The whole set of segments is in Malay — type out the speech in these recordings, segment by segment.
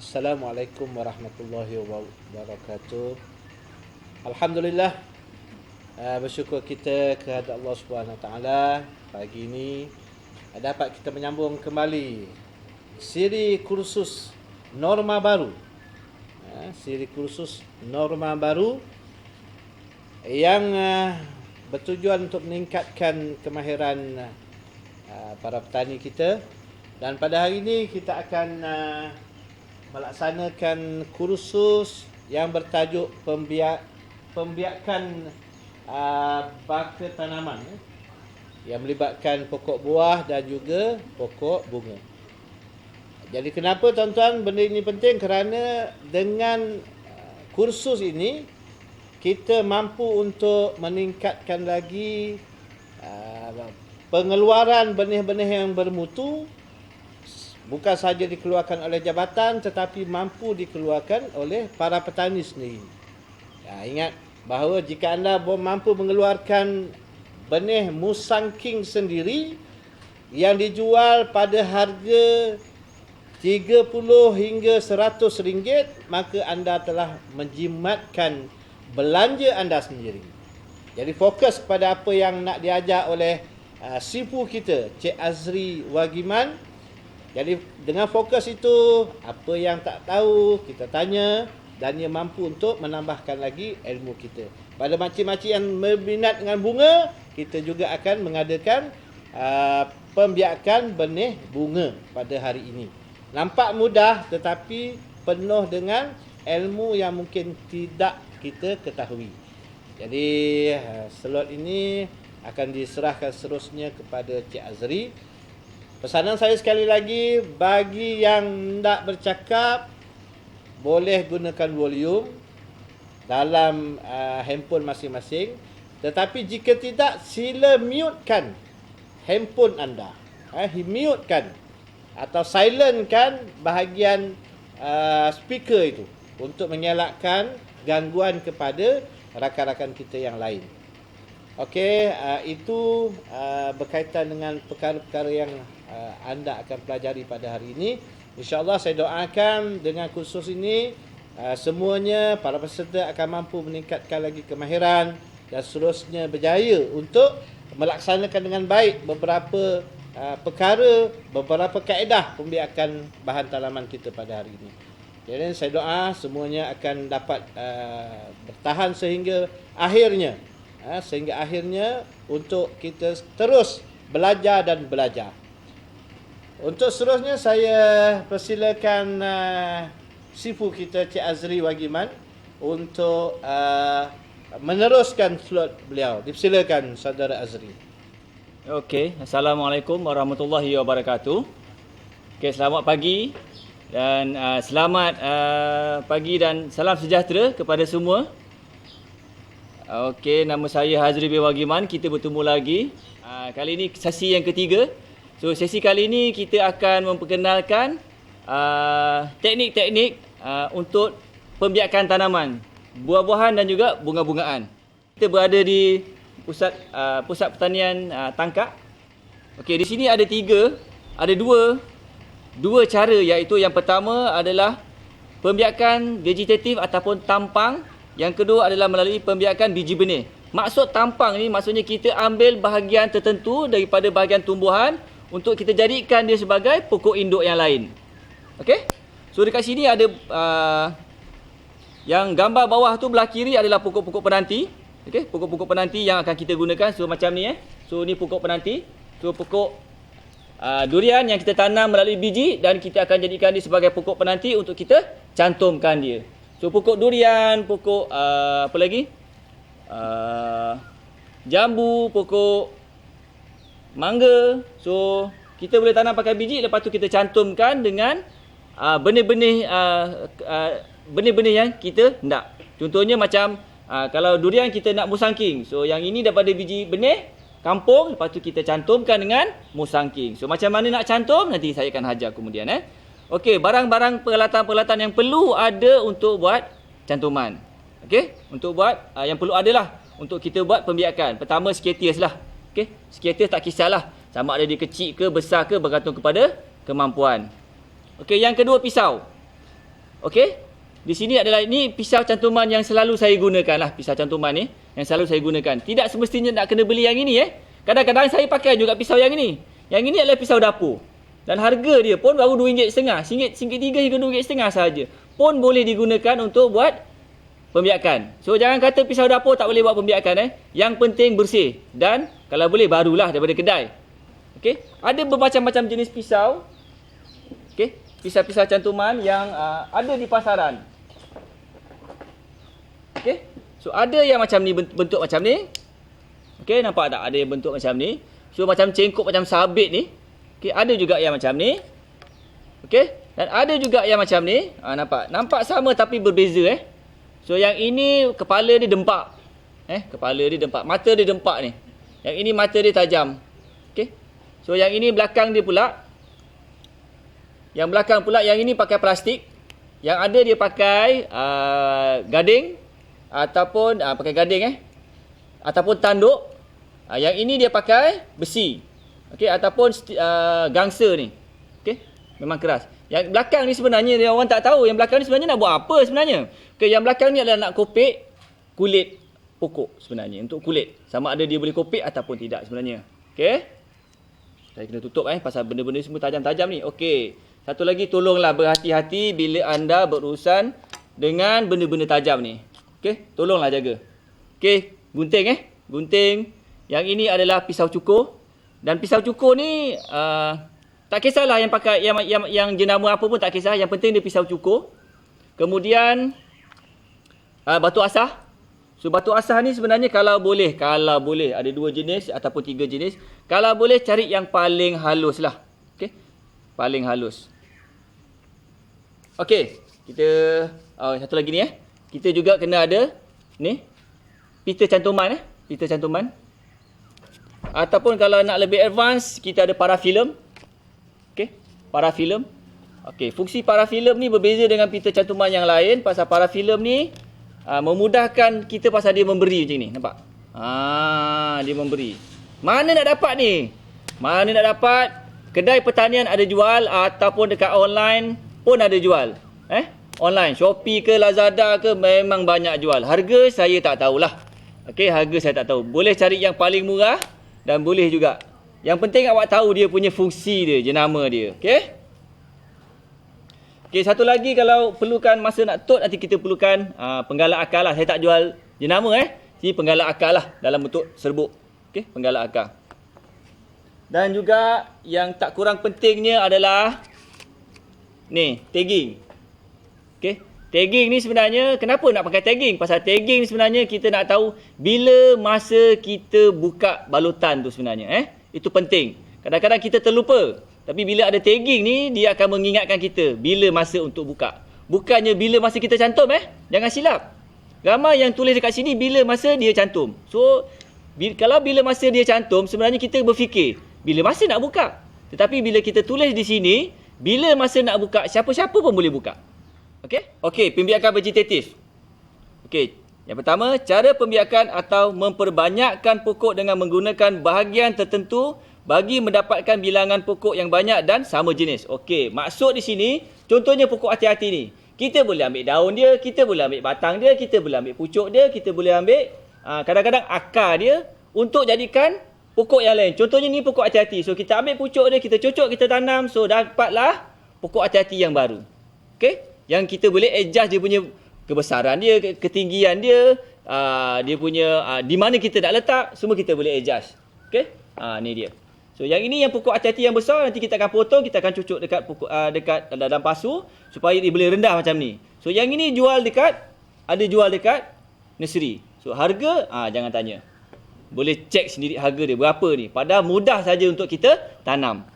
Assalamualaikum warahmatullahi wabarakatuh. Alhamdulillah, bersyukur kita kehadrat Allah Subhanahu Wa Taala pagi ini dapat kita menyambung kembali siri kursus norma baru. Siri kursus norma baru yang bertujuan untuk meningkatkan kemahiran para petani kita. Dan pada hari ini kita akan melaksanakan kursus yang bertajuk pembiakan baka tanaman yang melibatkan pokok buah dan juga pokok bunga. Jadi kenapa tuan-tuan benda ini penting? Kerana dengan kursus ini kita mampu untuk meningkatkan lagi pengeluaran benih-benih yang bermutu, bukan sahaja dikeluarkan oleh jabatan tetapi mampu dikeluarkan oleh para petani sendiri. Ingat bahawa jika anda mampu mengeluarkan benih musangking sendiri yang dijual pada harga 30 hingga 100 ringgit, maka anda telah menjimatkan belanja anda sendiri. Jadi fokus kepada apa yang nak diajar oleh sifu kita, Cik Azri Wagiman. Jadi dengan fokus itu, apa yang tak tahu kita tanya dan ia mampu untuk menambahkan lagi ilmu kita. Pada makcik-makcik yang berminat dengan bunga, kita juga akan mengadakan pembiakan benih bunga pada hari ini. Nampak mudah tetapi penuh dengan ilmu yang mungkin tidak kita ketahui. Jadi slot ini akan diserahkan seterusnya kepada Cik Azri. Pesanan saya sekali lagi, bagi yang tak bercakap, boleh gunakan volume dalam handphone masing-masing. Tetapi jika tidak, sila mutekan handphone anda. Mutekan atau silentkan bahagian speaker itu untuk mengelakkan gangguan kepada rakan-rakan kita yang lain. Okey, itu berkaitan dengan perkara-perkara yang anda akan pelajari pada hari ini. InsyaAllah saya doakan dengan kursus ini semuanya para peserta akan mampu meningkatkan lagi kemahiran dan seterusnya berjaya untuk melaksanakan dengan baik beberapa perkara, beberapa kaedah pembiakan bahan tanaman kita pada hari ini. Jadi saya doa semuanya akan dapat bertahan sehingga akhirnya untuk kita terus belajar dan belajar. Untuk seterusnya saya persilakan sifu kita Cik Azri Wagiman untuk meneruskan slot beliau. Dipersilakan saudara Azri. Okey, Assalamualaikum warahmatullahi wabarakatuh. Okey, selamat pagi dan selamat pagi dan salam sejahtera kepada semua. Okey, nama saya Azri bin Wagiman. Kita bertemu lagi. Kali ini sesi yang ketiga. So, sesi kali ini kita akan memperkenalkan teknik-teknik untuk pembiakan tanaman, buah-buahan dan juga bunga-bungaan. Kita berada di pusat pertanian Tangkak. Okey, di sini ada dua cara, iaitu yang pertama adalah pembiakan vegetatif ataupun tampang. Yang kedua adalah melalui pembiakan biji benih. Maksud tampang ni maksudnya kita ambil bahagian tertentu daripada bahagian tumbuhan untuk kita jadikan dia sebagai pokok induk yang lain. Okey? So dekat sini ada yang gambar bawah tu belah kiri adalah pokok-pokok penanti. Okey, pokok-pokok penanti yang akan kita gunakan. So macam ni So ni pokok penanti. So pokok durian yang kita tanam melalui biji dan kita akan jadikan dia sebagai pokok penanti untuk kita cantumkan dia. So pokok durian, pokok apa lagi? Jambu, pokok mangga. So kita boleh tanam pakai biji, lepas tu kita cantumkan dengan benih-benih benih-benih yang kita nak. Contohnya macam kalau durian kita nak musangking. So yang ini daripada biji benih kampung, lepas tu kita cantumkan dengan musangking. So macam mana nak cantum nanti saya akan ajar kemudian Okey, barang-barang peralatan-peralatan yang perlu ada untuk buat cantuman. Okey, untuk buat yang perlu adalah untuk kita buat pembiakan. Pertama sketius lah. Okey, sketius tak kisahlah sama ada dia kecil ke besar ke bergantung kepada kemampuan. Okey, yang kedua pisau. Okey? Di sini adalah ini pisau cantuman yang selalu saya gunakan lah. Pisau cantuman ni yang selalu saya gunakan. Tidak semestinya nak kena beli yang ini Kadang-kadang saya pakai juga pisau yang ini. Yang ini adalah pisau dapur. Dan harga dia pun baru RM2.5, RM1.3 hingga RM2.5 sahaja. Pun boleh digunakan untuk buat pembiakan. So jangan kata pisau dapur tak boleh buat pembiakan Yang penting bersih dan kalau boleh barulah daripada kedai. Okey? Ada bermacam-macam jenis pisau. Okey? Pisau-pisau cantuman yang ada di pasaran. Okey? So ada yang macam ni, bentuk macam ni. Okey, nampak tak? Ada yang bentuk macam ni. So macam cengkok, macam sabit ni. Okey, ada juga yang macam ni. Okey? Dan ada juga yang macam ni. Nampak? Nampak sama tapi berbeza So yang ini kepala dia dempak. Kepala dia dempak. Mata dia dempak ni. Yang ini mata dia tajam. Okey? So yang ini belakang dia pula. Yang belakang pula, yang ini pakai plastik. Yang ada dia pakai gading. Ataupun pakai gading ataupun tanduk. Yang ini dia pakai besi. Okey, ataupun gangsa ni. Okey, memang keras. Yang belakang ni sebenarnya dia orang tak tahu. Yang belakang ni sebenarnya nak buat apa sebenarnya? Okey, yang belakang ni adalah nak kopek kulit pokok sebenarnya, untuk kulit. Sama ada dia boleh kopek ataupun tidak sebenarnya. Okey. Saya kena tutup pasal benda-benda semua tajam-tajam ni. Okey. Satu lagi, tolonglah berhati-hati bila anda berurusan dengan benda-benda tajam ni. Okey, tolonglah jaga. Okey, gunting gunting. Yang ini adalah pisau cukur. Dan pisau cukur ni tak kisahlah yang pakai yang jenama apa pun tak kisah, yang penting dia pisau cukur. Kemudian batu asah. So batu asah ni sebenarnya kalau boleh ada 2 jenis ataupun 3 jenis. Kalau boleh cari yang paling halus lah. Okey. Paling halus. Okey, kita satu lagi ni Kita juga kena ada ni pita cantuman pita cantuman. Ataupun kalau nak lebih advance, kita ada parafilm. Okey, parafilm. Okey, fungsi parafilm ni berbeza dengan pita cantuman yang lain pasal parafilm ni memudahkan kita pasal dia memberi macam ni, nampak? Dia memberi. Mana nak dapat ni? Mana nak dapat? Kedai pertanian ada jual ataupun dekat online pun ada jual. Online, Shopee ke Lazada ke memang banyak jual. Harga saya tak tahulah. Okey, harga saya tak tahu. Boleh cari yang paling murah dan boleh juga. Yang penting awak tahu dia punya fungsi dia, jenama dia. Okey? Okey, satu lagi kalau perlukan masa nak tot, nanti kita perlukan penggalak akar lah. Saya tak jual jenama Jadi penggalak akar lah dalam bentuk serbuk. Okey, penggalak akar. Dan juga yang tak kurang pentingnya adalah ni, tagging. Okey, tagging ni sebenarnya kenapa nak pakai tagging? Pasal tagging ni sebenarnya kita nak tahu bila masa kita buka balutan tu sebenarnya Itu penting. Kadang-kadang kita terlupa. Tapi bila ada tagging ni, dia akan mengingatkan kita bila masa untuk buka. Bukannya bila masa kita cantum Jangan silap. Ramai yang tulis dekat sini bila masa dia cantum. So, kalau bila masa dia cantum, sebenarnya kita berfikir bila masa nak buka. Tetapi bila kita tulis di sini, bila masa nak buka, siapa-siapa pun boleh buka. Okey? Okey, pembiakan vegetatif. Okey, yang pertama, cara pembiakan atau memperbanyakkan pokok dengan menggunakan bahagian tertentu bagi mendapatkan bilangan pokok yang banyak dan sama jenis. Okey, maksud di sini, contohnya pokok hati-hati ni. Kita boleh ambil daun dia, kita boleh ambil batang dia, kita boleh ambil pucuk dia, kita boleh ambil kadang-kadang akar dia untuk jadikan pokok yang lain. Contohnya ni pokok hati-hati. So, kita ambil pucuk dia, kita cucuk, kita tanam. So, dapatlah pokok hati-hati yang baru. Okey? Yang kita boleh adjust dia punya kebesaran dia, ketinggian dia, dia punya di mana kita nak letak, semua kita boleh adjust. Okey? Ni dia. So yang ini yang pokok hati-hati yang besar, nanti kita akan potong, kita akan cucuk dekat pokok dekat dalam pasu supaya dia boleh rendah macam ni. So yang ini jual dekat nursery. So harga jangan tanya. Boleh cek sendiri harga dia berapa ni. Padahal mudah saja untuk kita tanam.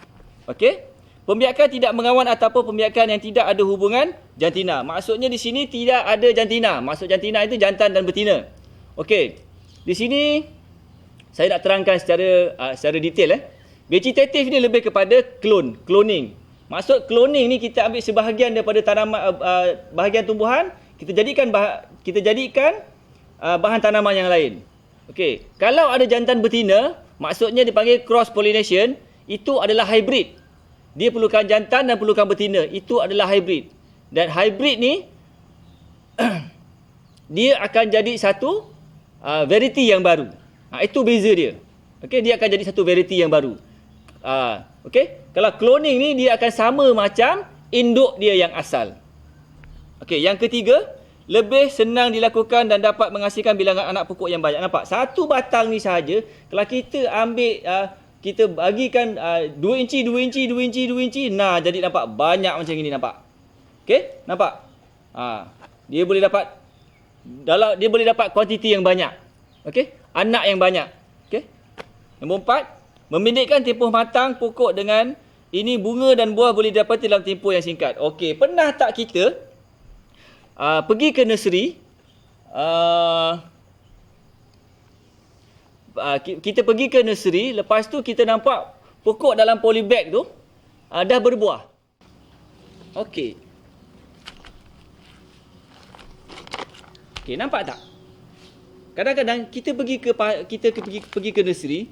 Okey? Pembiakan tidak mengawan ataupun pembiakan yang tidak ada hubungan jantina. Maksudnya di sini tidak ada jantina. Maksud jantina itu jantan dan betina. Okey. Di sini saya nak terangkan secara detail Vegetatif ni lebih kepada cloning. Maksud cloning ni kita ambil sebahagian daripada tanaman bahagian tumbuhan, kita jadikan bahan tanaman yang lain. Okey. Kalau ada jantan betina, maksudnya dipanggil cross pollination, itu adalah hybrid. Dia perlukan jantan dan perlukan betina. Itu adalah hybrid. Dan hybrid ni dia akan jadi satu variety yang baru. Itu beza dia. Okey, dia akan jadi satu variety yang baru. Okey, kalau cloning ni dia akan sama macam induk dia yang asal. Okey, yang ketiga, lebih senang dilakukan dan dapat menghasilkan bilangan anak pokok yang banyak. Nampak? Satu batang ni sahaja, kalau kita ambil kita bagikan 2 inci, 2 inci, 2 inci, 2 inci, nah jadi nampak banyak macam ini, nampak? Okey, nampak? Dia boleh dapat kuantiti yang banyak. Okey, anak yang banyak. Okey. Nombor 4, memendekkan tempoh matang pokok dengan ini bunga dan buah boleh didapati dalam tempoh yang singkat. Okey, pernah tak kita pergi ke nursery, kita pergi ke nursery, lepas tu kita nampak pokok dalam polybag tu dah berbuah. Okey. Okey, nampak tak? Kadang-kadang kita pergi ke nursery,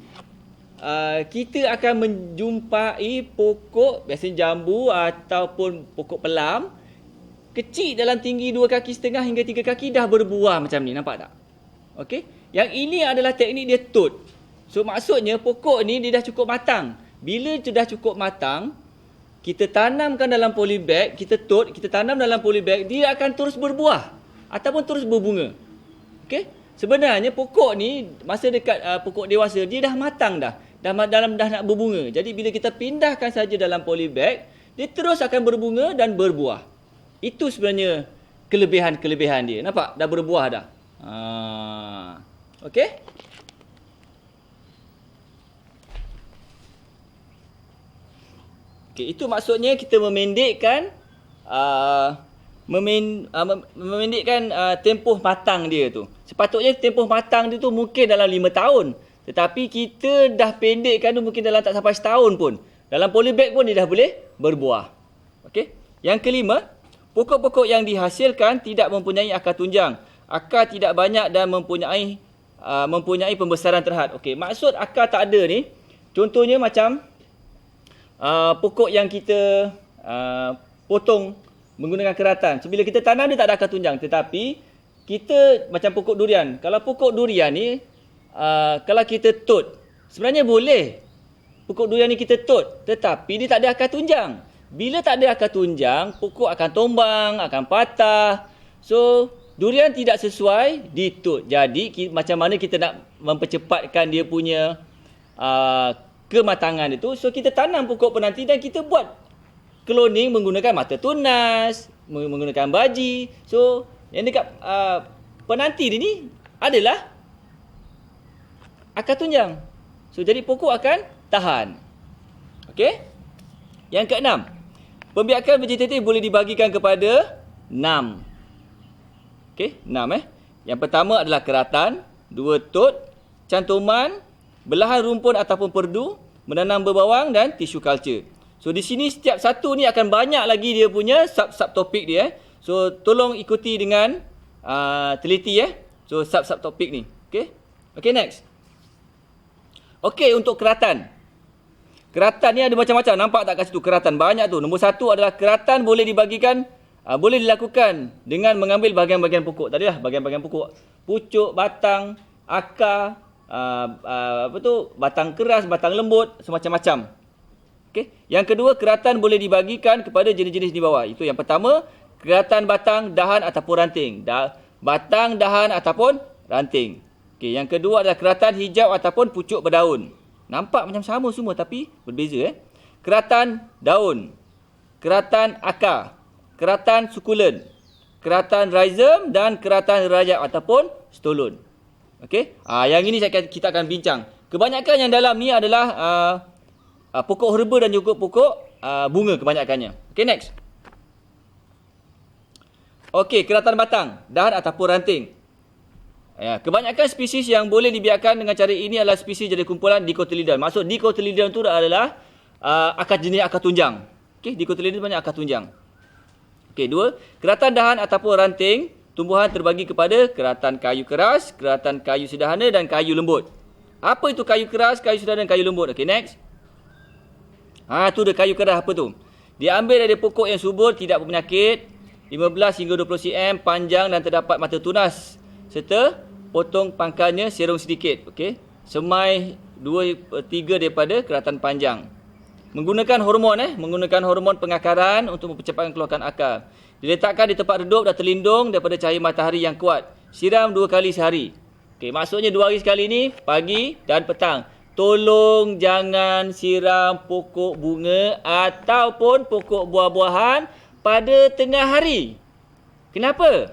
kita akan menjumpai pokok biasanya jambu ataupun pokok pelam kecil dalam tinggi 2 kaki setengah hingga 3 kaki dah berbuah macam ni, nampak tak? Okey. Yang ini adalah teknik dia tot. So maksudnya pokok ni dia dah cukup matang. Bila tu dah cukup matang, kita tanamkan dalam polybag, kita tanam dalam polybag, dia akan terus berbuah ataupun terus berbunga. Okey? Sebenarnya pokok ni masa dekat pokok dewasa dia dah matang dah nak berbunga. Jadi bila kita pindahkan saja dalam polybag, dia terus akan berbunga dan berbuah. Itu sebenarnya kelebihan dia. Nampak? Dah berbuah dah. Okey? Okey, itu maksudnya kita memendekkan tempoh matang dia tu. Sepatutnya tempoh matang dia tu mungkin dalam 5 tahun. Tetapi kita dah pendekkan tu mungkin dalam tak sampai setahun pun. Dalam polybag pun dia dah boleh berbuah. Okey? Yang kelima, pokok-pokok yang dihasilkan tidak mempunyai akar tunjang. Akar tidak banyak dan mempunyai pembesaran terhad. Okey, maksud akar tak ada ni, contohnya macam pokok yang kita potong menggunakan keratan. So, bila kita tanam dia tak ada akar tunjang. Tetapi kita macam pokok durian. Kalau pokok durian ni, kalau kita tot, sebenarnya boleh pokok durian ni kita tot. Tetapi dia tak ada akar tunjang. Bila tak ada akar tunjang, pokok akan tumbang, akan patah. So, durian tidak sesuai ditut. Jadi, macam mana kita nak mempercepatkan dia punya kematangan itu. So, kita tanam pokok penanti dan kita buat cloning menggunakan mata tunas, menggunakan baji. So, yang dekat penanti ni adalah akar tunjang. So, jadi pokok akan tahan. Okey? Yang keenam, pembiakan vegetatif boleh dibagikan kepada 6. Okey, 6 Yang pertama adalah keratan, 2 tot, cantuman, belahan rumpun ataupun perdu, menanam berbawang dan tissue culture. So di sini setiap satu ni akan banyak lagi dia punya sub-topik dia. So tolong ikuti dengan teliti So sub-topik ni. Okey. Okey, next. Okey, untuk keratan. Keratan ni ada macam-macam. Nampak tak kat situ keratan? Banyak tu. Nombor 1 adalah keratan boleh dibagikan, boleh dilakukan dengan mengambil bahagian-bahagian pokok. Tadilah bahagian-bahagian pokok. Pucuk, batang, akar, batang keras, batang lembut, semacam-macam. Okey. Yang kedua, keratan boleh dibagikan kepada jenis-jenis di bawah. Itu yang pertama, keratan batang, dahan ataupun ranting. Batang, dahan ataupun ranting. Okey, yang kedua adalah keratan hijau ataupun pucuk berdaun. Nampak macam sama semua tapi berbeza. Keratan daun, keratan akar, keratan sukulen, keratan rhizome dan keratan rajab ataupun stolon. Okey? Yang ini kita akan bincang. Kebanyakan yang dalam ni adalah pokok herba dan juga pokok bunga kebanyakannya. Okey, next. Okey, keratan batang, dahan ataupun ranting. Kebanyakan spesies yang boleh dibiarkan dengan cara ini adalah spesies jadi kumpulan Dicotyledon. Maksud Dicotyledon itu adalah jenis akar tunjang. Okey, Dicotyledon banyak akar tunjang. Okey, 2. Keratan dahan ataupun ranting tumbuhan terbagi kepada keratan kayu keras, keratan kayu sederhana dan kayu lembut. Apa itu kayu keras, kayu sederhana dan kayu lembut? Okey, next. Tu dia kayu keras apa tu? Dia ambil dari pokok yang subur, tidak berpenyakit, 15 hingga 20 cm panjang dan terdapat mata tunas serta potong pangkalnya serong sedikit. Okey. Semai 2/3 daripada keratan panjang. Menggunakan hormon pengakaran untuk mempercepatkan keluaran akar. Diletakkan di tempat redup dan terlindung daripada cahaya matahari yang kuat. Siram 2 kali sehari. Okey, maksudnya 2 hari sekali ni, pagi dan petang. Tolong jangan siram pokok bunga ataupun pokok buah-buahan pada tengah hari. Kenapa?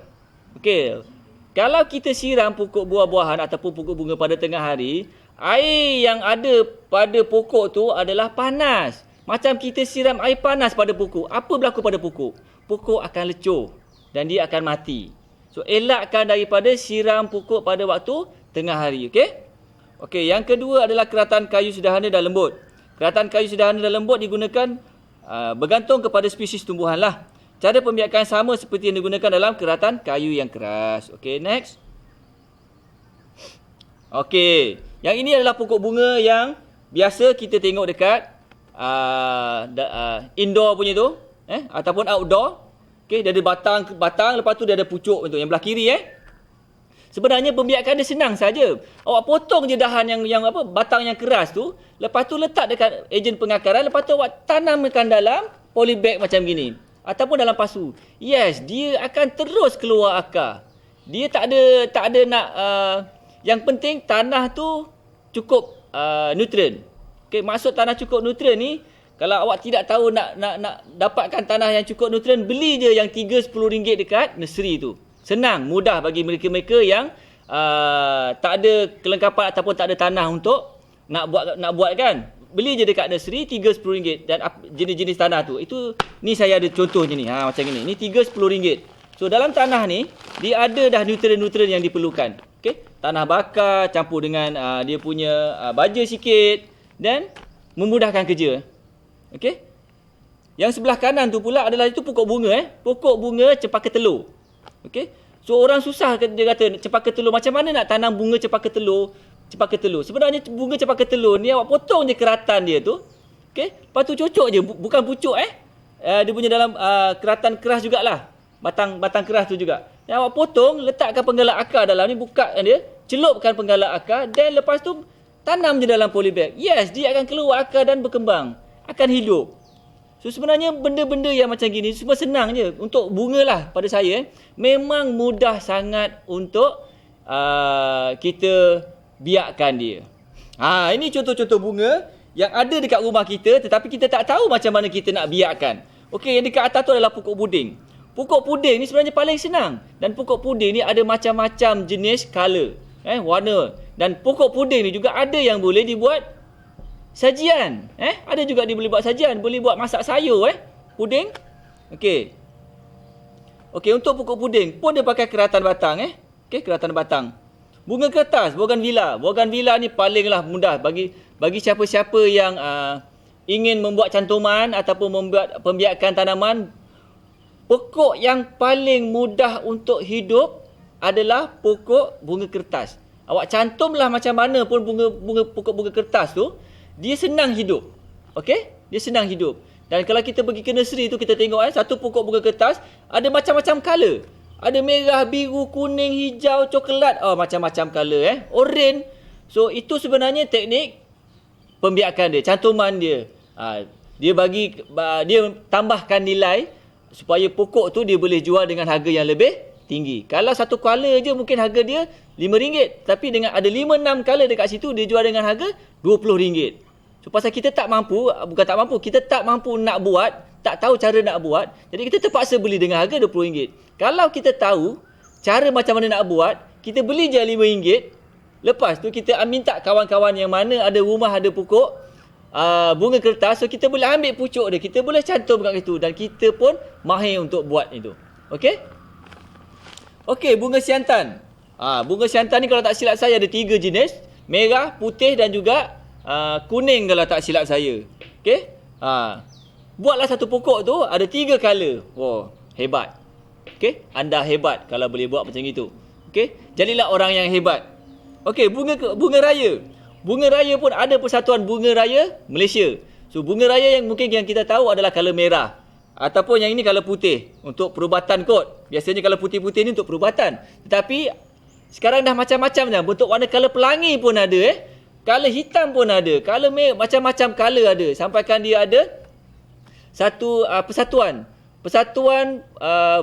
Okey. Kalau kita siram pokok buah-buahan ataupun pokok bunga pada tengah hari, air yang ada pada pokok tu adalah panas. Macam kita siram air panas pada pokok. Apa berlaku pada pokok? Pokok akan lecuh dan dia akan mati. So, elakkan daripada siram pokok pada waktu tengah hari. Okey? Okey, yang kedua adalah keratan kayu sederhana dan lembut. Keratan kayu sederhana dan lembut digunakan bergantung kepada spesies tumbuhan lah. Cara pembiakan sama seperti yang digunakan dalam keratan kayu yang keras. Okey, next. Okey, yang ini adalah pokok bunga yang biasa kita tengok dekat indoor punya tu, ataupun outdoor. Okey, dia ada batang, lepas tu dia ada pucuk tu yang belah kiri. Sebenarnya pembiakan dia senang saja. Awak potong je dahan yang batang yang keras tu, lepas tu letak dekat ejen pengakaran, lepas tu awak tanamkan dalam polybag macam gini ataupun dalam pasu. Yes, dia akan terus keluar akar. Dia tak ada nak yang penting tanah tu cukup nutrien. Okey, maksud tanah cukup nutrien ni, kalau awak tidak tahu nak dapatkan tanah yang cukup nutrien, beli je yang 3-10 ringgit dekat nursery tu. Senang, mudah bagi mereka-mereka yang tak ada kelengkapan ataupun tak ada tanah untuk nak buat kan. Beli je dekat nursery 3-10 ringgit dan jenis-jenis tanah tu. Itu ni saya ada contohnya ni. Macam ni. Ni 3-10 ringgit. So dalam tanah ni dia ada dah nutrien-nutrien yang diperlukan. Okey, tanah bakar campur dengan dia punya baja sikit dan memudahkan kerja. Okey. Yang sebelah kanan tu pula adalah itu pokok bunga Pokok bunga cempaka telur. Okey. So orang susah dia kata cempaka telur, macam mana nak tanam bunga cempaka telur? Sebenarnya bunga cempaka telur ni awak potong je keratan dia tu. Okey. Lepas tu cocok je, bukan pucuk dia punya dalam keratan keras jugalah. Batang keras tu juga. Yang awak potong, letakkan penggalak akar dalam ni, buka dia, celupkan penggalak akar dan lepas tu tanam je dalam polybag. Yes, dia akan keluar akar dan berkembang, akan hidup. So sebenarnya benda-benda yang macam gini semua senang je untuk bunga lah pada saya. Memang mudah sangat untuk kita biarkan dia. Ini contoh-contoh bunga yang ada dekat rumah kita tetapi kita tak tahu macam mana kita nak biarkan. Okey, yang dekat atas tu adalah pokok puding. Pokok puding ni sebenarnya paling senang. Dan pokok puding ni ada macam-macam jenis color, warna. Dan pokok puding ni juga ada yang boleh dibuat sajian. Ada juga dia boleh buat sajian, boleh buat masak sayur puding. Okey. Okey, untuk pokok puding pun dia pakai keratan batang Okey, keratan batang. Bunga kertas, bougainvillea. Bougainvillea ni palinglah mudah bagi siapa-siapa yang ingin membuat cantuman ataupun membuat pembiakan tanaman. Pokok yang paling mudah untuk hidup adalah pokok bunga kertas. Awak cantumlah macam mana pun pokok bunga kertas tu, dia senang hidup. Okey? Dia senang hidup. Dan kalau kita pergi ke nursery tu, kita tengok satu pokok bunga kertas ada macam-macam color. Ada merah, biru, kuning, hijau, coklat, macam-macam color Oren. So itu sebenarnya teknik pembiakan dia, cantuman dia. Dia tambahkan nilai supaya pokok tu dia boleh jual dengan harga yang lebih tinggi. Kalau satu color je mungkin harga dia RM5, tapi dengan ada 5-6 color dekat situ dia jual dengan harga RM20. So pasal kita tak mampu, kita tak mampu nak buat, tak tahu cara nak buat, jadi kita terpaksa beli dengan harga RM20. Kalau kita tahu cara macam mana nak buat, kita beli je RM5. Lepas tu kita minta kawan-kawan yang mana ada rumah ada pokok bunga kertas, so kita boleh ambil pucuk dia, kita boleh cantum kat situ dan kita pun mahir untuk buat itu. Okey? Okey, bunga siantan. Bunga siantan ni kalau tak silap saya ada 3 jenis, merah, putih dan juga kuning kalau tak silap saya. Okey? Buatlah satu pokok tu ada 3 color. Wow, hebat. Okey? Anda hebat kalau boleh buat macam itu. Okey? Jadilah orang yang hebat. Okey, bunga raya. Bunga raya pun ada Persatuan Bunga Raya Malaysia. So bunga raya yang mungkin yang kita tahu adalah color merah. Ataupun yang ini colour putih untuk perubatan kot. Biasanya colour putih-putih ni untuk perubatan. Tetapi sekarang dah macam-macam dah. Bentuk warna colour pelangi pun ada Colour hitam pun ada. Colour macam-macam colour ada. Sampaikan dia ada satu persatuan. Persatuan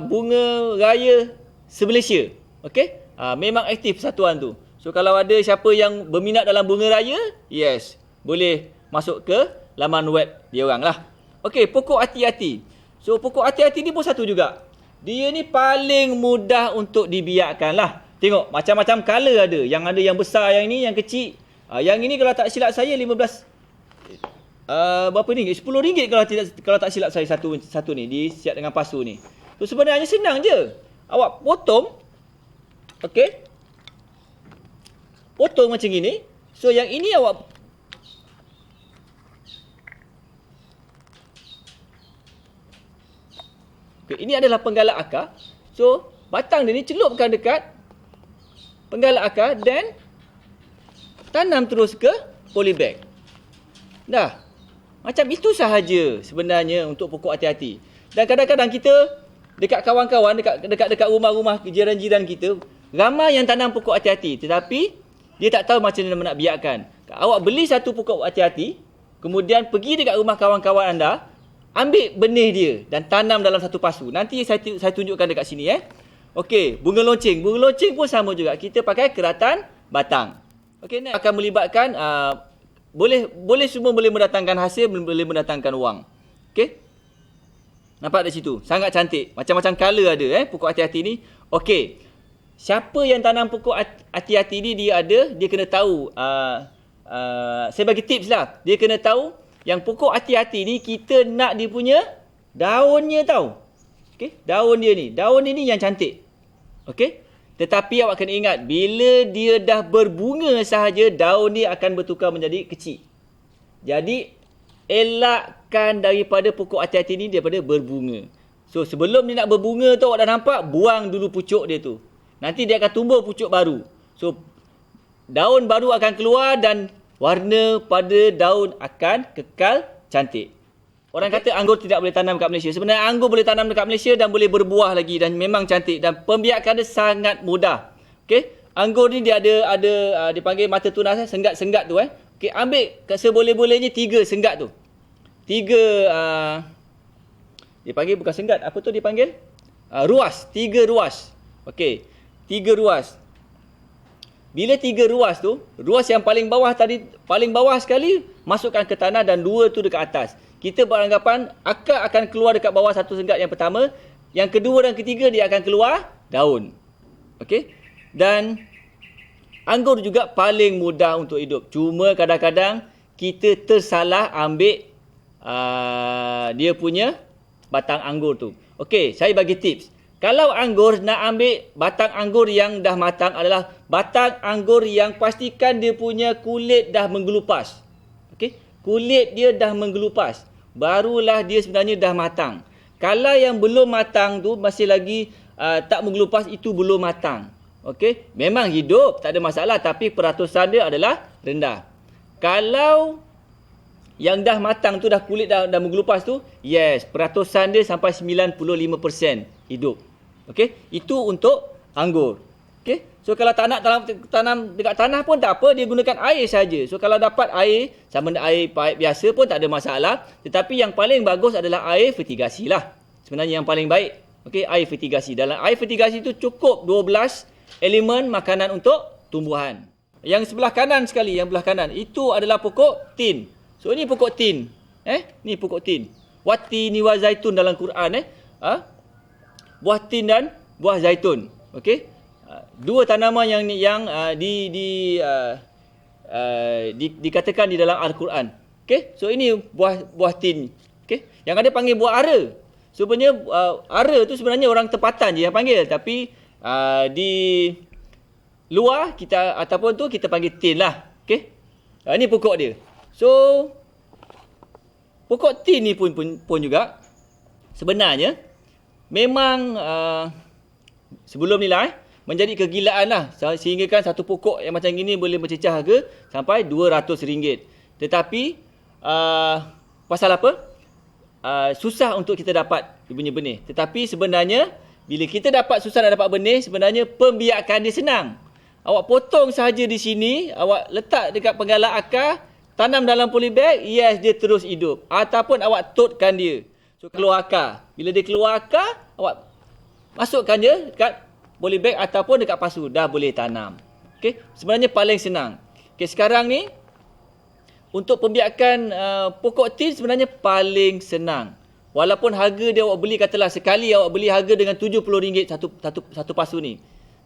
Bunga Raya se-Malaysia. Okey? Memang aktif persatuan tu. So kalau ada siapa yang berminat dalam bunga raya, yes, boleh masuk ke laman web dia orang lah. Okey, pokok hati-hati. So pokok hati-hati ni pun satu juga. Dia ni paling mudah untuk dibiakkan lah. Tengok macam-macam colour ada. Yang ada yang besar, yang ni yang kecil. Yang ini kalau tak silap saya 15 berapa ringgit? RM10 kalau tak silap saya satu ni disiap dengan pasu ni. So sebenarnya senang je. Awak potong. Okey. Potong macam gini. So yang ini awak okay, ini adalah penggalak akar. So batang dia ni celupkan dekat penggalak akar dan tanam terus ke polybag. Dah. Macam itu sahaja sebenarnya untuk pokok hati-hati. Dan kadang-kadang kita dekat kawan-kawan, dekat rumah-rumah jiran-jiran kita, ramai yang tanam pokok hati-hati. Tetapi dia tak tahu macam mana nak biakkan. Awak beli satu pokok hati-hati, kemudian pergi dekat rumah kawan-kawan anda, ambil benih dia dan tanam dalam satu pasu. Nanti saya tunjukkan dekat sini Okey, bunga lonceng. Bunga lonceng pun sama juga. Kita pakai keratan batang. Okey, ni akan melibatkan boleh semua boleh mendatangkan hasil, boleh mendatangkan wang. Okey? Nampak di situ. Sangat cantik. Macam-macam colour ada pokok hati-hati ni. Okey. Siapa yang tanam pokok hati-hati ni dia kena tahu saya bagi tips lah. Dia kena tahu yang pokok hati-hati ni kita nak dia punya daunnya tahu. Okey? Daun dia ni yang cantik. Okey? Tetapi awak kena ingat, bila dia dah berbunga sahaja, daun dia akan bertukar menjadi kecil. Jadi, elakkan daripada pokok hati-hati ni daripada berbunga. So, sebelum dia nak berbunga tu, awak dah nampak, buang dulu pucuk dia tu. Nanti dia akan tumbuh pucuk baru. So, daun baru akan keluar dan warna pada daun akan kekal cantik. Orang kata anggur tidak boleh tanam kat Malaysia. Sebenarnya anggur boleh tanam dekat Malaysia dan boleh berbuah lagi dan memang cantik dan pembiakan dia sangat mudah. Okey, anggur ni dia ada dipanggil mata tunas senggat-senggat tu Okey, ambil seboleh-bolehnya 3 senggat tu. 3 dipanggil bukan senggat, apa tu dipanggil? Ruas, 3 ruas. Okey, 3 ruas. Bila 3 ruas tu, ruas yang paling bawah tadi, paling bawah sekali masukkan ke tanah dan 2 tu dekat atas. Kita beranggapan akar akan keluar dekat bawah satu senggat yang pertama. Yang kedua dan ketiga dia akan keluar daun. Okey. Dan anggur juga paling mudah untuk hidup. Cuma kadang-kadang kita tersalah ambil dia punya batang anggur tu. Okey, saya bagi tips. Kalau anggur nak ambil batang anggur yang dah matang adalah batang anggur yang pastikan dia punya kulit dah menggelupas. Okey, kulit dia dah menggelupas. Barulah dia sebenarnya dah matang. Kalau yang belum matang tu masih lagi tak menggelupas, itu belum matang. Okey, memang hidup tak ada masalah tapi peratusan dia adalah rendah. Kalau yang dah matang tu dah kulit dah menggelupas tu, yes, peratusan dia sampai 95% hidup. Okey, itu untuk anggur. Okey, so kalau tak nak tanam dekat tanah pun tak apa, dia gunakan air saja. So kalau dapat air, sama ada air paip biasa pun tak ada masalah. Tetapi yang paling bagus adalah air fertigasi lah. Sebenarnya yang paling baik. Okey, air fertigasi. Dalam air fertigasi itu cukup 12 elemen makanan untuk tumbuhan. Yang sebelah kanan sekali, yang belah kanan, itu adalah pokok tin. So ini pokok tin. Ni pokok tin. Watini wa zaitun dalam Quran buah tin dan buah zaitun. Okey. Dua tanaman yang dikatakan di dalam Al-Quran. Okey. So ini buah tin. Okey. Yang ada panggil buah ara. Sebenarnya ara tu sebenarnya orang tempatan je yang panggil, tapi di luar kita ataupun tu kita panggil tin lah. Okey. Ini pokok dia. So pokok tin ni pun juga sebenarnya memang sebelum ni lah menjadi kegilaan lah, sehingga kan satu pokok yang macam gini boleh mencecah harga sampai RM200. Tetapi pasal apa? susah untuk kita dapat dia punya benih. Tetapi sebenarnya bila kita dapat susah nak dapat benih, sebenarnya pembiakan dia senang. Awak potong sahaja di sini, awak letak dekat penggalan akar, tanam dalam polybag, yes, dia terus hidup. Ataupun awak totkan dia. So keluar akar. Bila dia keluar akar, awak masukkan dia dekat polybag ataupun dekat pasu, dah boleh tanam. Okey, sebenarnya paling senang. Okey, sekarang ni untuk pembiakan pokok tin sebenarnya paling senang. Walaupun harga dia awak beli, katalah sekali awak beli harga dengan RM70 satu pasu ni.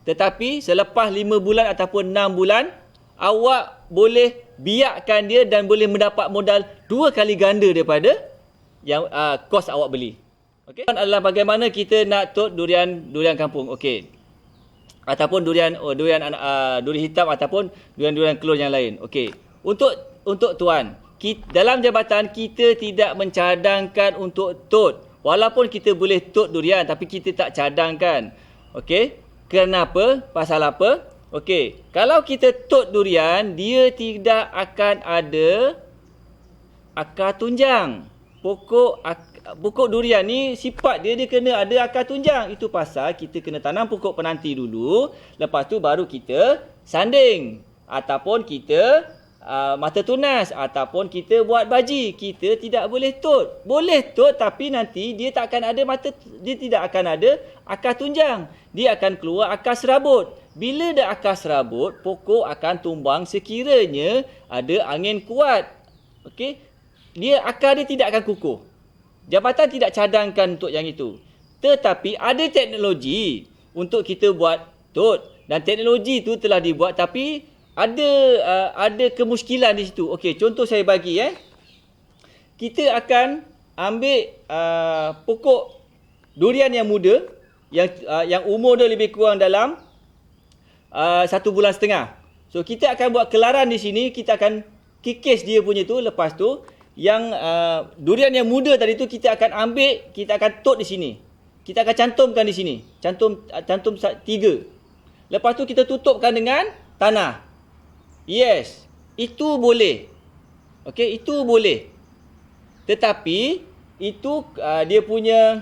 Tetapi selepas 5 bulan ataupun 6 bulan, awak boleh biakkan dia dan boleh mendapat modal 2 kali ganda daripada yang kos awak beli. Okey. Adalah bagaimana kita nak tot durian kampung. Okey. Ataupun durian hitam ataupun durian kelor yang lain. Okey. Untuk tuan, dalam jabatan kita tidak mencadangkan untuk tot. Walaupun kita boleh tot durian tapi kita tak cadangkan. Okey. Kenapa? Pasal apa? Okey. Kalau kita tot durian, dia tidak akan ada akar tunjang. Pokok durian ni sifat dia kena ada akar tunjang. Itu pasal kita kena tanam pokok penanti dulu. Lepas tu baru kita sanding. Ataupun kita mata tunas ataupun kita buat baji. Kita tidak boleh tot. Boleh tot tapi nanti dia tak akan ada dia tidak akan ada akar tunjang. Dia akan keluar akar serabut. Bila dah akar serabut, pokok akan tumbang sekiranya ada angin kuat. Okey? Akar dia tidak akan kukuh. Jabatan tidak cadangkan untuk yang itu. Tetapi ada teknologi untuk kita buat tot dan teknologi itu telah dibuat tapi ada kemuskilan di situ. Okey, contoh saya bagi kita akan ambil pokok durian yang muda yang umur dia lebih kurang dalam 1 bulan setengah. So kita akan buat kelaran di sini, kita akan kikis dia punya tu, lepas tu yang durian yang muda tadi tu kita akan ambil, kita akan tot di sini. Kita akan cantumkan di sini. Cantum 3. Lepas tu kita tutupkan dengan tanah. Yes, itu boleh. Okey, itu boleh. Tetapi itu dia punya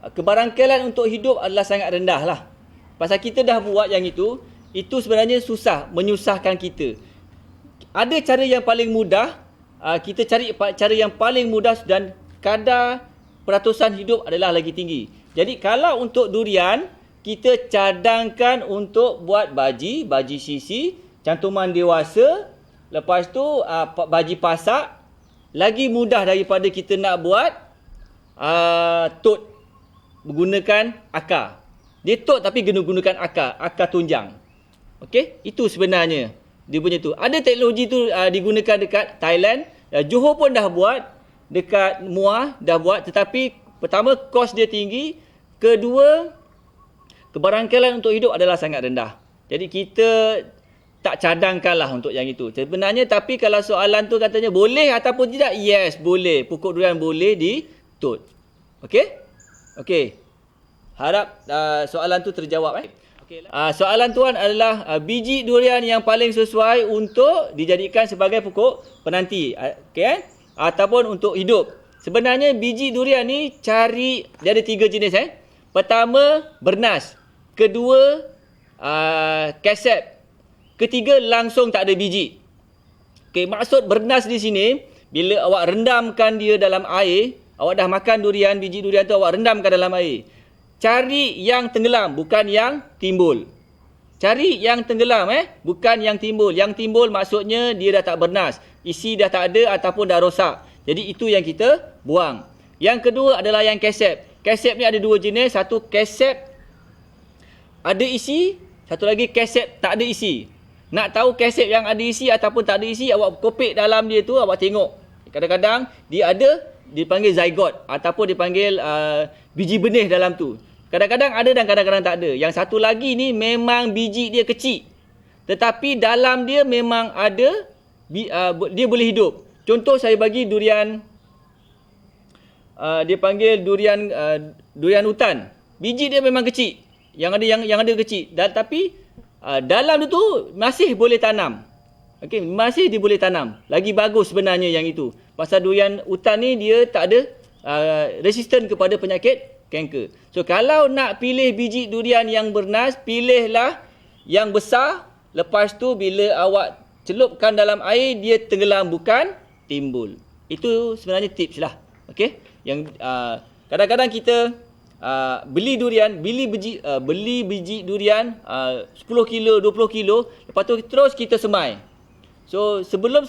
kebarangkaian untuk hidup adalah sangat rendah lah. Pasal kita dah buat yang itu sebenarnya susah, menyusahkan kita. Ada cara yang paling mudah, kita cari cara yang paling mudah dan kadar peratusan hidup adalah lagi tinggi. Jadi kalau untuk durian, kita cadangkan untuk buat baji sisi, cantuman dewasa, lepas tu baji pasak, lagi mudah daripada kita nak buat tot menggunakan akar. Dia tot tapi gunakan akar tunjang. Okey, itu sebenarnya dia punya tu. Ada teknologi tu digunakan dekat Thailand, Johor pun dah buat, dekat Muar dah buat, tetapi pertama kos dia tinggi, kedua kebarangkaian untuk hidup adalah sangat rendah. Jadi kita tak cadangkanlah untuk yang itu. Sebenarnya tapi kalau soalan tu katanya boleh ataupun tidak, yes, boleh. Pokok durian boleh ditot. Okey? Okey. Harap soalan tu terjawab. Soalan tuan adalah biji durian yang paling sesuai untuk dijadikan sebagai pokok penanti. Okey? Ataupun untuk hidup. Sebenarnya biji durian ni dia ada 3 jenis. Pertama, bernas. Kedua, kesep. Ketiga, langsung tak ada biji. Okey, maksud bernas di sini, bila awak rendamkan dia dalam air, awak dah makan durian, biji durian tu awak rendamkan dalam air. Cari yang tenggelam, bukan yang timbul. Cari yang tenggelam, bukan yang timbul. Yang timbul maksudnya dia dah tak bernas. Isi dah tak ada ataupun dah rosak. Jadi itu yang kita buang. Yang kedua adalah yang kesep. Kesep ni ada 2 jenis. Satu kesep ada isi, satu lagi kesep tak ada isi. Nak tahu kesep yang ada isi ataupun tak ada isi, awak kopek dalam dia tu, awak tengok. Kadang-kadang dia dipanggil zygote ataupun dipanggil biji benih dalam tu. Kadang-kadang ada dan kadang-kadang tak ada. Yang satu lagi ni memang biji dia kecil. Tetapi dalam dia memang ada, dia boleh hidup. Contoh saya bagi durian, dia panggil durian hutan. Biji dia memang kecil. Yang ada kecil. Tapi dalam tu masih boleh tanam. Okey, masih dia boleh tanam. Lagi bagus sebenarnya yang itu. Pasal durian hutan ni dia tak ada resisten kepada penyakit kanker. So kalau nak pilih biji durian yang bernas, pilihlah yang besar. Lepas tu bila awak celupkan dalam air, dia tenggelam bukan timbul. Itu sebenarnya tips lah. Okey? Yang kadang-kadang kita beli biji durian 10 kilo, 20 kilo, lepas tu terus kita semai. So sebelum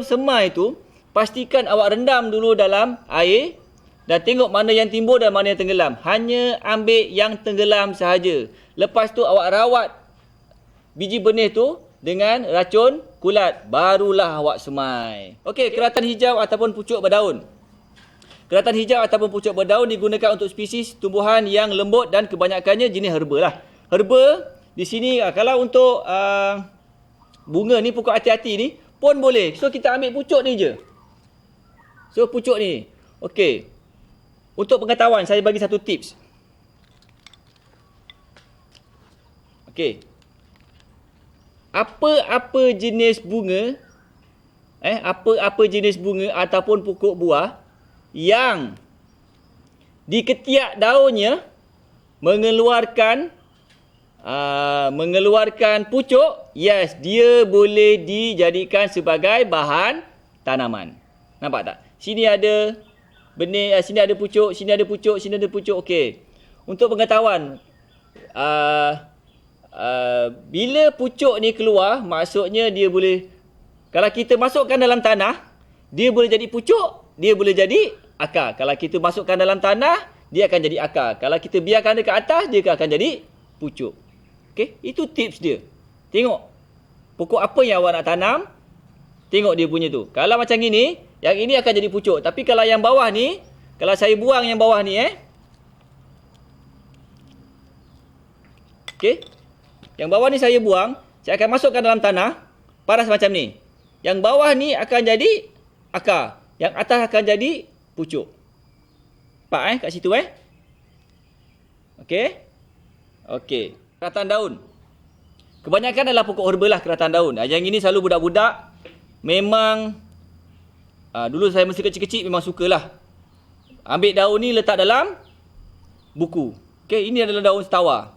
semai tu, pastikan awak rendam dulu dalam air dan tengok mana yang timbul dan mana yang tenggelam. Hanya ambil yang tenggelam sahaja. Lepas tu awak rawat biji benih tu dengan racun kulat, barulah awak semai. Okey, keratan hijau ataupun pucuk berdaun. Keratan hijau ataupun pucuk berdaun digunakan untuk spesies tumbuhan yang lembut dan kebanyakannya jenis herba lah. Herba di sini kalau untuk bunga ni, pokok hati-hati ni pun boleh. So kita ambil pucuk ni je. So pucuk ni. Okey. Untuk pengetahuan saya bagi satu tips. Okey. Apa-apa jenis bunga ataupun pokok buah yang di ketiak daunnya mengeluarkan pucuk, yes, dia boleh dijadikan sebagai bahan tanaman. Nampak tak? Sini ada benih, sini ada pucuk, sini ada pucuk, sini ada pucuk. Okey. Untuk pengetahuan, bila pucuk ni keluar, maksudnya dia boleh, kalau kita masukkan dalam tanah, dia boleh jadi pucuk, dia boleh jadi akar. Kalau kita masukkan dalam tanah, dia akan jadi akar. Kalau kita biarkan dekat atas, dia akan jadi pucuk. Okey, itu tips dia. Tengok pokok apa yang awak nak tanam, tengok dia punya tu. Kalau macam ini, yang ini akan jadi pucuk. Tapi kalau yang bawah ni, kalau saya buang yang bawah ni okey, yang bawah ni saya buang, saya akan masukkan dalam tanah, paras macam ni. Yang bawah ni akan jadi akar, yang atas akan jadi pucuk. Nampak kat situ Okey. Okey. Keratan daun. Kebanyakan adalah pokok herba lah keratan daun. Yang ini selalu budak-budak memang dulu saya masa kecil-kecil memang sukalah. Ambil daun ni letak dalam buku. Okey, ini adalah daun setawan.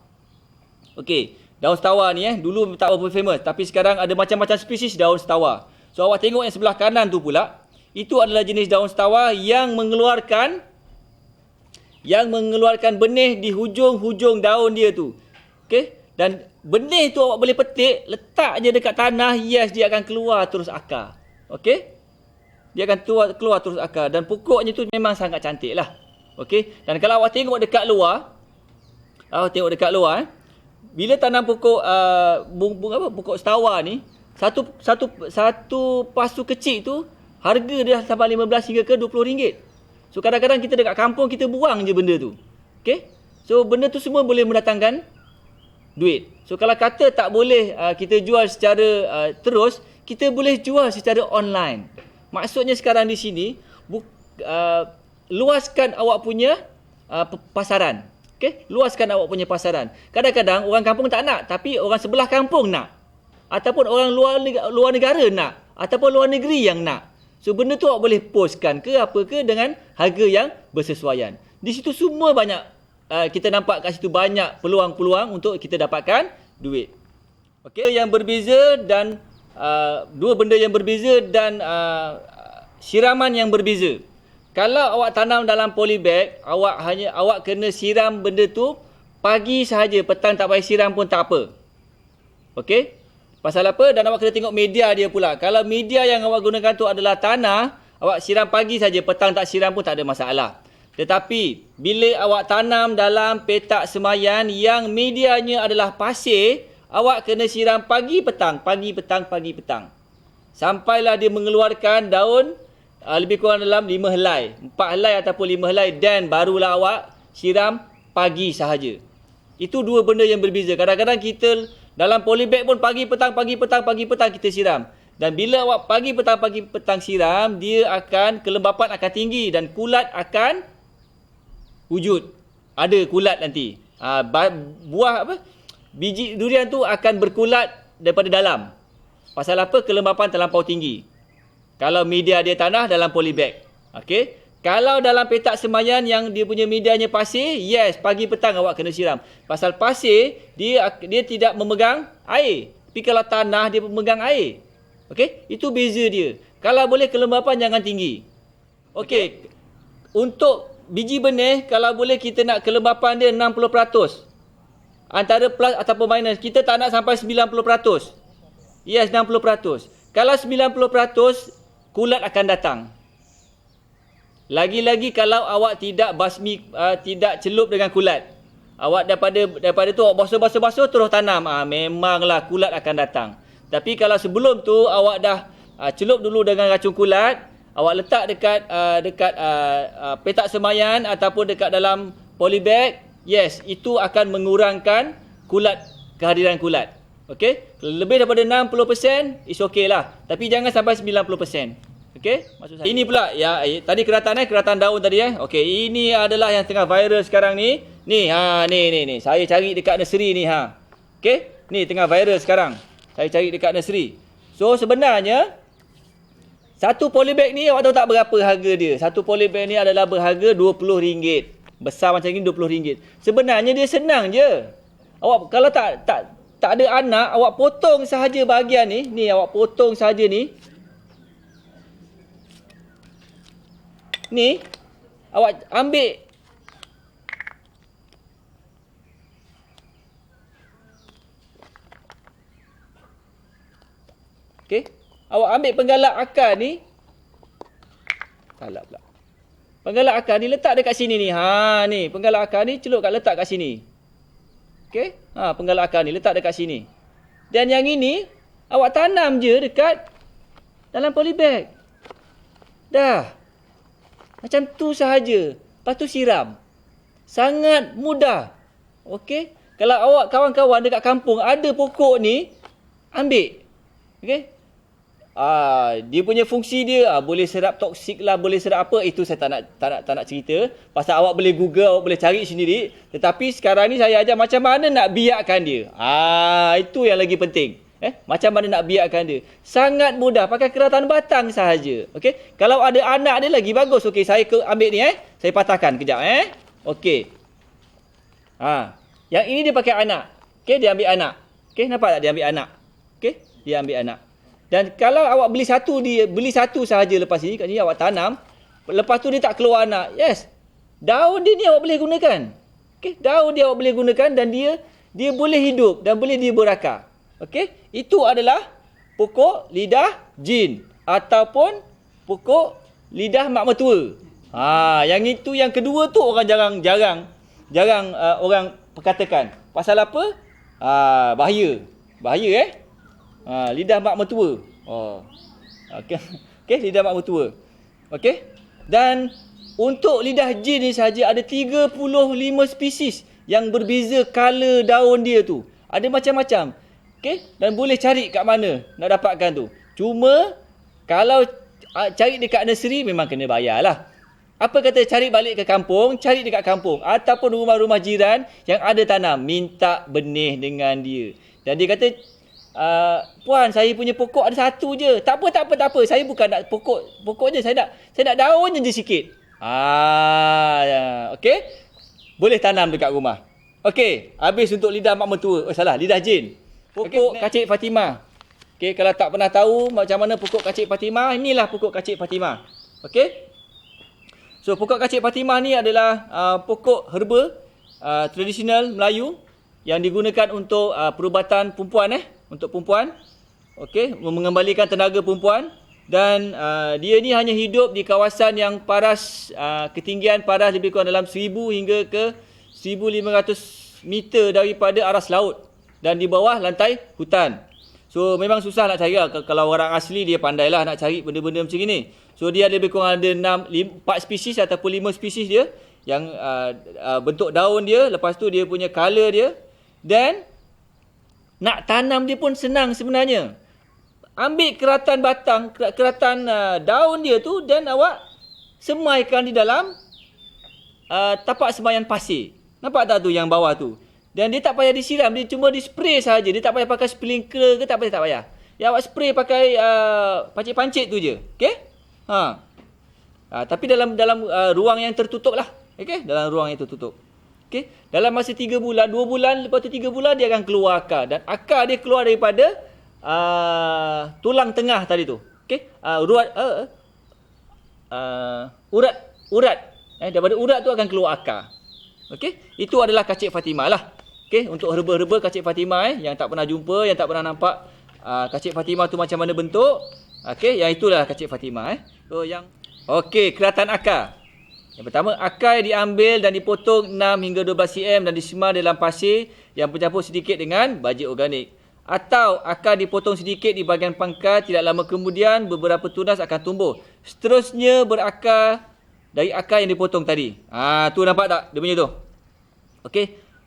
Okey, daun setawan ni dulu tak berapa famous, tapi sekarang ada macam-macam spesies daun setawan. So awak tengok yang sebelah kanan tu pula, itu adalah jenis daun setawan yang mengeluarkan benih di hujung-hujung daun dia tu. Okey, dan benih tu awak boleh petik, letak je dekat tanah, yes, dia akan keluar terus akar. Okey? Dia akan keluar terus akar dan pokoknya tu memang sangat cantik lah. Okey? Dan kalau awak tengok dekat luar, bila tanam pokok pokok setawan ni, satu pasu kecil tu harga dia sampai 15 hingga ke 20 ringgit. So kadang-kadang kita dekat kampung kita buang je benda tu. Okey? So benda tu semua boleh mendatangkan duit. So kalau kata tak boleh kita jual secara terus, kita boleh jual secara online. Maksudnya sekarang di sini luaskan awak punya pasaran. Okey, luaskan awak punya pasaran. Kadang-kadang orang kampung tak nak, tapi orang sebelah kampung nak. Ataupun orang luar negara nak, ataupun luar negeri yang nak. So benda tu awak boleh postkan ke apa ke dengan harga yang bersesuaian. Di situ semua banyak kita nampak kat situ banyak peluang-peluang untuk kita dapatkan duit. Okey, yang berbeza dan dua benda yang berbeza dan siraman yang berbeza. Kalau awak tanam dalam polybag, awak kena siram benda tu pagi sahaja, petang tak payah siram pun tak apa. Okey? Pasal apa? Dan awak kena tengok media dia pula. Kalau media yang awak gunakan tu adalah tanah, awak siram pagi saja, petang tak siram pun tak ada masalah. Tetapi bila awak tanam dalam petak semayan yang medianya adalah pasir, awak kena siram pagi petang, pagi petang, pagi petang. Sampailah dia mengeluarkan daun lebih kurang dalam 5 helai, 4 helai ataupun 5 helai, dan barulah awak siram pagi sahaja. Itu dua benda yang berbeza. Kadang-kadang kita dalam polybag pun pagi petang, pagi petang, pagi petang kita siram. Dan bila awak pagi petang siram, dia akan, kelembapan akan tinggi dan kulat akan wujud. Ada kulat nanti. Biji durian tu akan berkulat daripada dalam. Pasal apa? Kelembapan terlampau tinggi. Kalau media dia tanah dalam polybag. Okey. Kalau dalam petak semayan yang dia punya medianya pasir, yes, pagi petang awak kena siram. Pasal pasir dia tidak memegang air. Tapi kalau tanah dia memegang air. Okey? Itu beza dia. Kalau boleh kelembapan jangan tinggi. Okey. Untuk biji benih, kalau boleh kita nak kelembapan dia 60%. Antara plus ataupun minus, kita tak nak sampai 90%. Yes, 60%. Kalau 90%, kulat akan datang. Lagi-lagi kalau awak tidak tidak celup dengan kulat. Awak daripada tu awak basuh terus tanam, memanglah kulat akan datang. Tapi kalau sebelum tu awak dah celup dulu dengan racun kulat, awak letak dekat petak semayan ataupun dekat dalam polybag, yes, itu akan mengurangkan kehadiran kulat. Okey? Lebih daripada 60%, is okey lah. Tapi jangan sampai 90%. Okey? Maksud saya. Ini pula, ya, tadi keratan daun tadi Okey, ini adalah yang tengah viral sekarang ni. Ni, ni. Saya cari dekat nursery ni, Okey? Ni tengah viral sekarang. Saya cari dekat nursery. So, sebenarnya, satu polybag ni, awak tahu tak berapa harga dia? Satu polybag ni adalah berharga RM20. Besar macam ni RM20. Sebenarnya dia senang je. Awak kalau tak ada anak, awak potong sahaja bahagian ni. Ni awak potong sahaja ni. Ni awak ambil okey, awak ambil penggalak akar ni. Salah pula. Penggalak akar ni letak dekat sini ni. Ni penggalak akar ni letak kat sini. Okey? Penggalak akar ni letak dekat sini. Dan yang ini awak tanam je dekat dalam polybag. Dah. Macam tu sahaja. Lepas tu siram. Sangat mudah. Okey? Kalau awak kawan-kawan dekat kampung ada pokok ni, ambil. Okey? Dia punya fungsi dia boleh serap toksik lah, boleh serap apa, itu saya tak nak cerita. Pasal awak boleh Google, awak boleh cari sendiri. Tetapi sekarang ni saya ajar macam mana nak biakkan dia. Itu yang lagi penting. Macam mana nak biakkan dia. Sangat mudah, pakai keratan batang sahaja. Okey, kalau ada anak dia lagi bagus. Okey, saya ambil ni saya patahkan kejap Okey. Yang ini dia pakai anak. Okey, dia ambil anak. Okey, nampak tak dia ambil anak? Okey, dia ambil anak. Dan kalau awak beli satu sahaja lepas ni, kat sini awak tanam, lepas tu dia tak keluar anak. Yes. Daun dia ni awak boleh gunakan. Okey, daun dia awak boleh gunakan dan dia boleh hidup dan boleh dia berakar. Okey, itu adalah pokok lidah jin ataupun pokok lidah mak mertua. Yang itu yang kedua tu orang jarang orang perkatakan. Pasal apa? Bahaya. Lidah mak mertua. Okey, lidah mak mertua. Okey? Dan untuk lidah jin ni saja ada 35 spesies yang berbeza color daun dia tu. Ada macam-macam. Okey? Dan boleh cari kat mana nak dapatkan tu. Cuma kalau cari dekat nursery memang kena bayar lah. Apa kata cari balik ke kampung, cari dekat kampung ataupun rumah-rumah jiran yang ada tanam, minta benih dengan dia. Dan dia kata, puan, saya punya pokok ada satu je. Tak apa. Saya bukan nak pokok je, saya nak daun je sikit. Okey? Boleh tanam dekat rumah. Okey, habis untuk lidah mak mertua. Lidah jin. Pokok kacik Fatimah. Okey, kalau tak pernah tahu macam mana pokok kacik Fatimah, inilah pokok kacik Fatimah. Okey? So, pokok kacik Fatimah ni adalah pokok herba tradisional Melayu yang digunakan untuk perubatan perempuan untuk perempuan. Okey, mengembalikan tenaga perempuan dan dia ni hanya hidup di kawasan yang paras, ketinggian paras lebih kurang dalam 1000 hingga ke 1500 meter daripada aras laut dan di bawah lantai hutan. So memang susah nak cari lah. Kalau orang asli dia pandailah nak cari benda-benda macam ini. So dia lebih kurang ada 4 spesies ataupun 5 spesies dia yang bentuk daun dia, lepas tu dia punya color dia, dan nak tanam dia pun senang sebenarnya. Ambil keratan batang, keratan daun dia tu dan awak semaikan di dalam tapak semaian pasir. Nampak tak tu yang bawah tu? Dan dia tak payah disiram, dia cuma di spray saja. Dia tak payah pakai sprinkler ke, tak payah. Yang awak spray pakai pancit-pancit tu je. Okey? Tapi dalam ruang yang tertutup lah. Okey? Dalam ruang yang tertutup. Okey? Dalam masa 3 bulan, 2 bulan, lepas tu 3 bulan dia akan keluar akar. Dan akar dia keluar daripada tulang tengah tadi tu. Okey? Urat. Daripada urat tu akan keluar akar. Okey? Itu adalah kacik Fatimah lah. Okey? Untuk herba-herba kacik Fatimah yang tak pernah jumpa, yang tak pernah nampak kacik Fatimah tu macam mana bentuk. Okey? Yang itulah kacik Fatimah. So okey, keratan akar. Yang pertama, akar yang diambil dan dipotong 6 hingga 12 cm dan disemar dalam pasir yang bercampur sedikit dengan bajik organik. Atau akar dipotong sedikit di bahagian pangkal, tidak lama kemudian beberapa tunas akan tumbuh. Seterusnya berakar dari akar yang dipotong tadi. Tu nampak tak dia punya tu?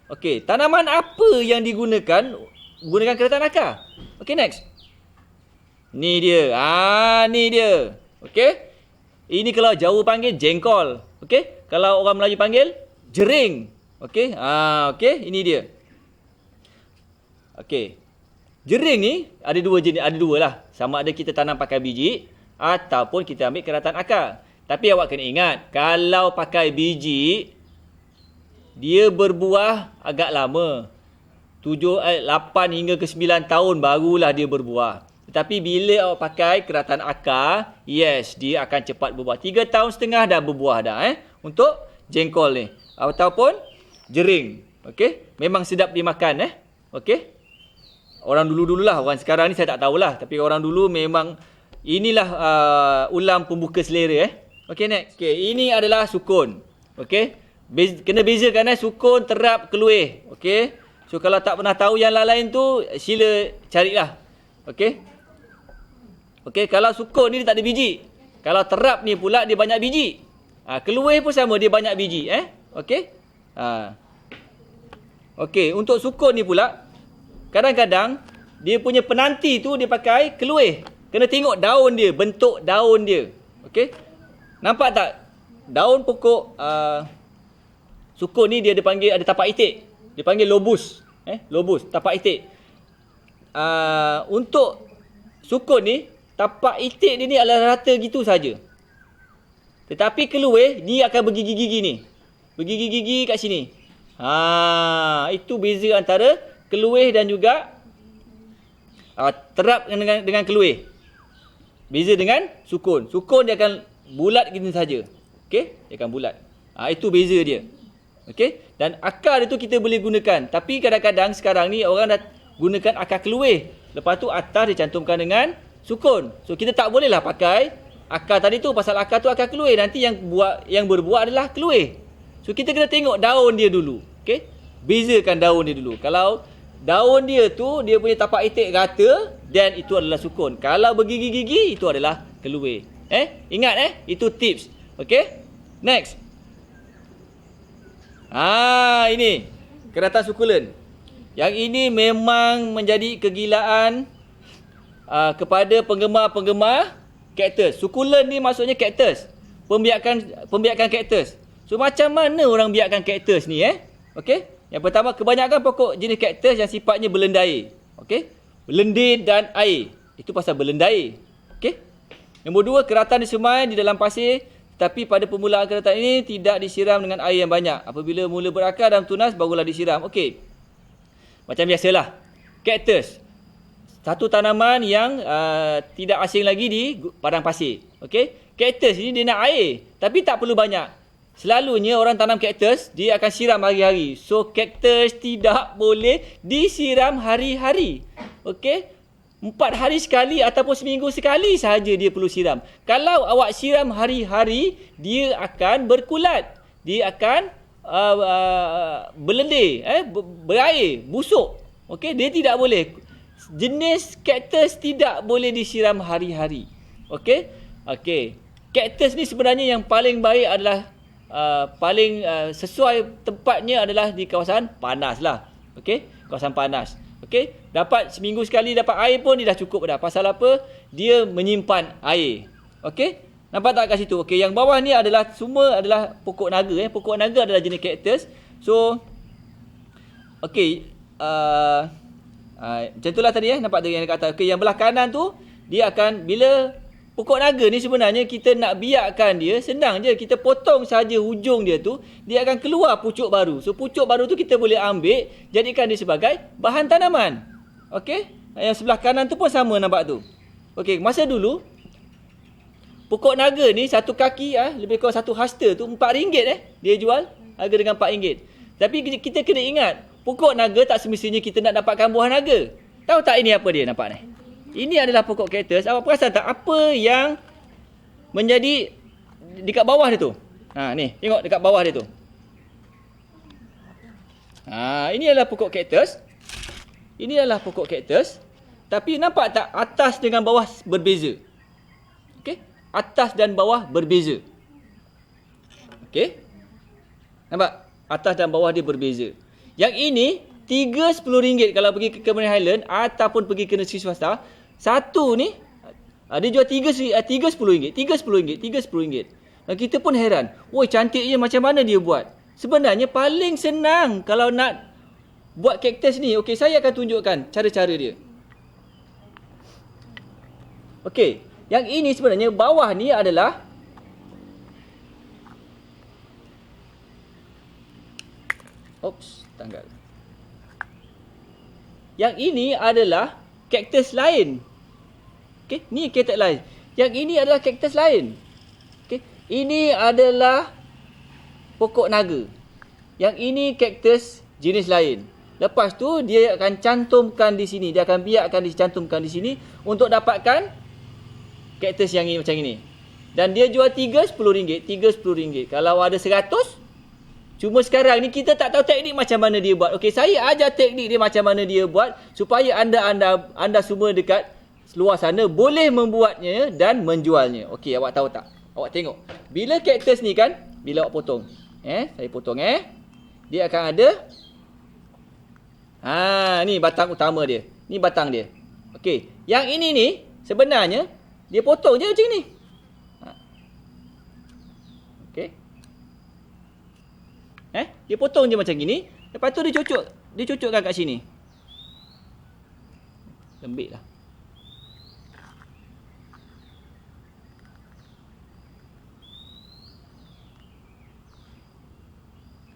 Okey, tanaman apa yang digunakan keratan akar? Okey, next. Ni dia. Ni dia. Okey. Ini kalau Jawa panggil jengkol. Okey. Kalau orang Melayu panggil jering. Okey. Ini dia. Okey. Jering ni ada dua jenis, ada dua lah. Sama ada kita tanam pakai biji ataupun kita ambil keratan akar. Tapi awak kena ingat, kalau pakai biji, dia berbuah agak lama. 8 hingga ke 9 tahun barulah dia berbuah. Tetapi bila awak pakai keratan akar, yes, dia akan cepat berbuah. 3 tahun setengah dah berbuah dah untuk jengkol ni ataupun jering. Okey, memang sedap dimakan Okey. Orang dulu-dululah, orang sekarang ni saya tak tahulah, tapi orang dulu memang inilah ulam pembuka selera Okey, next. Okey, ini adalah sukun. Okey. Kena bezakan sukun, terap, keluih. Okey. So kalau tak pernah tahu yang lain tu, sila carilah. Okey. Okey, kalau sukun ni dia tak ada biji. Kalau terap ni pula dia banyak biji. Keluih pun sama, dia banyak biji Okey. Okey, untuk sukun ni pula kadang-kadang dia punya penanti tu dia pakai keluih. Kena tengok daun dia, bentuk daun dia. Okey. Nampak tak? Daun pokok sukun ni dia dipanggil ada tapak itik. Dia panggil lobus. Lobus, tapak itik. Untuk sukun ni, tapak itik dia ni adalah rata gitu saja. Tetapi keluih, dia akan bergigi-gigi ni. Bergigi-gigi kat sini. Itu beza antara keluih dan juga terap dengan keluih. Beza dengan sukun. Sukun dia akan bulat gini saja. Okey? Dia akan bulat. Itu beza dia. Okey? Dan akar itu kita boleh gunakan. Tapi kadang-kadang sekarang ni orang dah gunakan akar keluih. Lepas tu atas dia cantumkan dengan sukun. So kita tak bolehlah pakai akar tadi tu, pasal akar tu akar keluih. Nanti yang berbuah adalah keluih. So kita kena tengok daun dia dulu. Okey? Bezakan daun dia dulu. Kalau daun dia tu dia punya tapak itik rata, dan itu adalah sukun. Kalau bergigi-gigi, itu adalah keluih. Ingat itu tips. Okey? Next. Ini keratan sukulen. Yang ini memang menjadi kegilaan kepada penggemar-penggemar kaktus. Sukulen ni maksudnya kaktus. Pembiakan kaktus. So macam mana orang biakkan kaktus ni Okey? Yang pertama, kebanyakan pokok jenis kaktus yang sifatnya berlendir. Okey? Berlendir dan air. Itu pasal berlendir. Okey? Nombor 2, keratan disemai di dalam pasir. Tapi pada permulaan keratan ini tidak disiram dengan air yang banyak. Apabila mula berakar dan tunas, barulah disiram. Okey. Macam biasalah. Kaktus. Satu tanaman yang tidak asing lagi di padang pasir. Okey. Kaktus ini dia nak air. Tapi tak perlu banyak. Selalunya orang tanam kaktus, dia akan siram hari-hari. So, kaktus tidak boleh disiram hari-hari. Okey. 4 hari sekali ataupun seminggu sekali sahaja dia perlu siram. Kalau awak siram hari-hari, dia akan berkulat. Dia akan berlendir, berair, busuk. Okey, dia tidak boleh. Jenis kaktus tidak boleh disiram hari-hari. Okey? Okey. Kaktus ni sebenarnya yang paling baik adalah paling sesuai tempatnya adalah di kawasan panas lah. Okey? Kawasan panas. Okey, dapat seminggu sekali dapat air pun dia dah cukup dah. Pasal apa? Dia menyimpan air. Okey? Nampak tak kat situ? Okey, yang bawah ni adalah semua adalah pokok naga Pokok naga adalah jenis kaktus. So okey, Macam itulah tadi nampak tu yang dia kata. Okey, yang belah kanan tu dia akan bila pokok naga ni sebenarnya kita nak biarkan dia senang je. Kita potong saja hujung dia tu, dia akan keluar pucuk baru. So pucuk baru tu kita boleh ambil, jadikan dia sebagai bahan tanaman. Okey? Yang sebelah kanan tu pun sama nampak tu. Okey, masa dulu pokok naga ni satu kaki lebih kurang satu hasta tu RM4 dia jual, harga dengan RM4. Tapi kita kena ingat, pokok naga tak semestinya kita nak dapatkan buah naga. Tahu tak ini apa dia nampak ni? Ini adalah pokok kaktus. Awak perasan tak apa yang menjadi dekat bawah dia tu? Ni, tengok dekat bawah dia tu. Ini adalah pokok kaktus. Ini adalah pokok kaktus. Tapi nampak tak atas dengan bawah berbeza? Okey? Atas dan bawah berbeza. Okey? Nampak? Atas dan bawah dia berbeza. Yang ini RM3 10 kalau pergi ke Cameron Highland ataupun pergi ke negeri swasta. Satu ni dia jual RM3 10, RM3 10. Dan kita pun heran. Woi, cantiknya macam mana dia buat? Sebenarnya paling senang kalau nak buat kaktus ni. Okey, saya akan tunjukkan cara-cara dia. Okey, yang ini sebenarnya bawah ni adalah tanggal. Yang ini adalah kaktus lain. Okey, ni kaktus lain. Yang ini adalah kaktus lain. Okey, ini adalah pokok naga. Yang ini kaktus jenis lain. Lepas tu dia akan cantumkan di sini, dia akan biarkan dicantumkan di sini untuk dapatkan kaktus yang ini macam ini. Dan dia jual RM3 10. Kalau ada 100, cuma sekarang ni kita tak tahu teknik macam mana dia buat. Okey, saya ajar teknik dia macam mana dia buat supaya anda semua dekat luar sana boleh membuatnya dan menjualnya. Okey, awak tahu tak? Awak tengok. Bila kaktus ni kan, bila awak potong. Saya potong dia akan ada ni batang utama dia. Ni batang dia. Okey, yang ini ni sebenarnya dia potong je macam ni. Okey. Dia potong je macam gini. Lepas tu dia cucukkan kat sini. Lembik lah.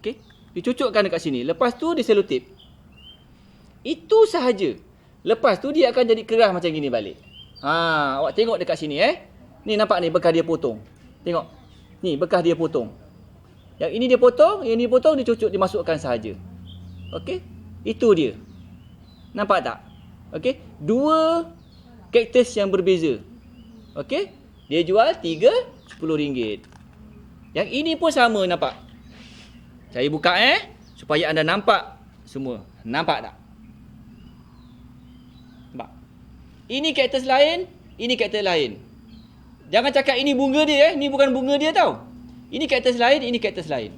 Okey, dia cucukkan dekat sini. Lepas tu dia selotip. Itu sahaja. Lepas tu dia akan jadi keras macam gini balik. Awak tengok dekat sini Ni nampak ni bekas dia potong. Tengok. Ni bekas dia potong. Yang ini dia potong, yang ini potong, dia cucuk, dimasukkan sahaja. Okey? Itu dia. Nampak tak? Okey? Dua kaktus yang berbeza. Okey? Dia jual RM3 10. Yang ini pun sama, nampak? Saya buka supaya anda nampak semua. Nampak tak? Nampak? Ini kaktus lain, ini kaktus lain. Jangan cakap ini bunga dia ni bukan bunga dia tau. Ini kaktus lain, ini kaktus lain.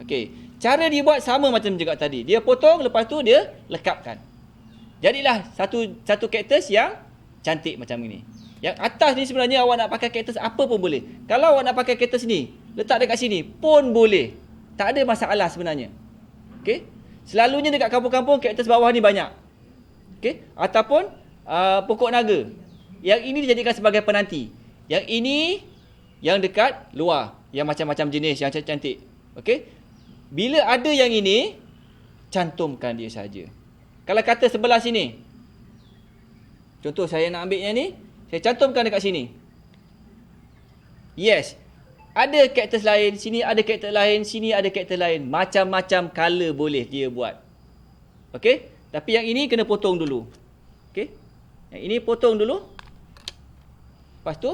Okey, cara dia buat sama macam juga tadi. Dia potong, lepas tu dia lekapkan. Jadilah satu kaktus yang cantik macam ini. Yang atas ni sebenarnya awak nak pakai kaktus apa pun boleh. Kalau awak nak pakai kaktus ni, letak dekat sini pun boleh. Tak ada masalah sebenarnya. Okey? Selalunya dekat kampung-kampung kaktus bawah ni banyak. Okey? Ataupun pokok naga. Yang ini dijadikan sebagai penanti. Yang ini yang dekat luar, yang macam-macam jenis yang cantik-cantik. Okey? Bila ada yang ini, cantumkan dia saja. Kalau kata sebelah sini. Contoh saya nak ambil yang ni, saya cantumkan dekat sini. Yes. Ada kaktus lain, sini ada kaktus lain, sini ada kaktus lain. Macam-macam color boleh dia buat. Okey? Tapi yang ini kena potong dulu. Okey? Yang ini potong dulu. Lepas tu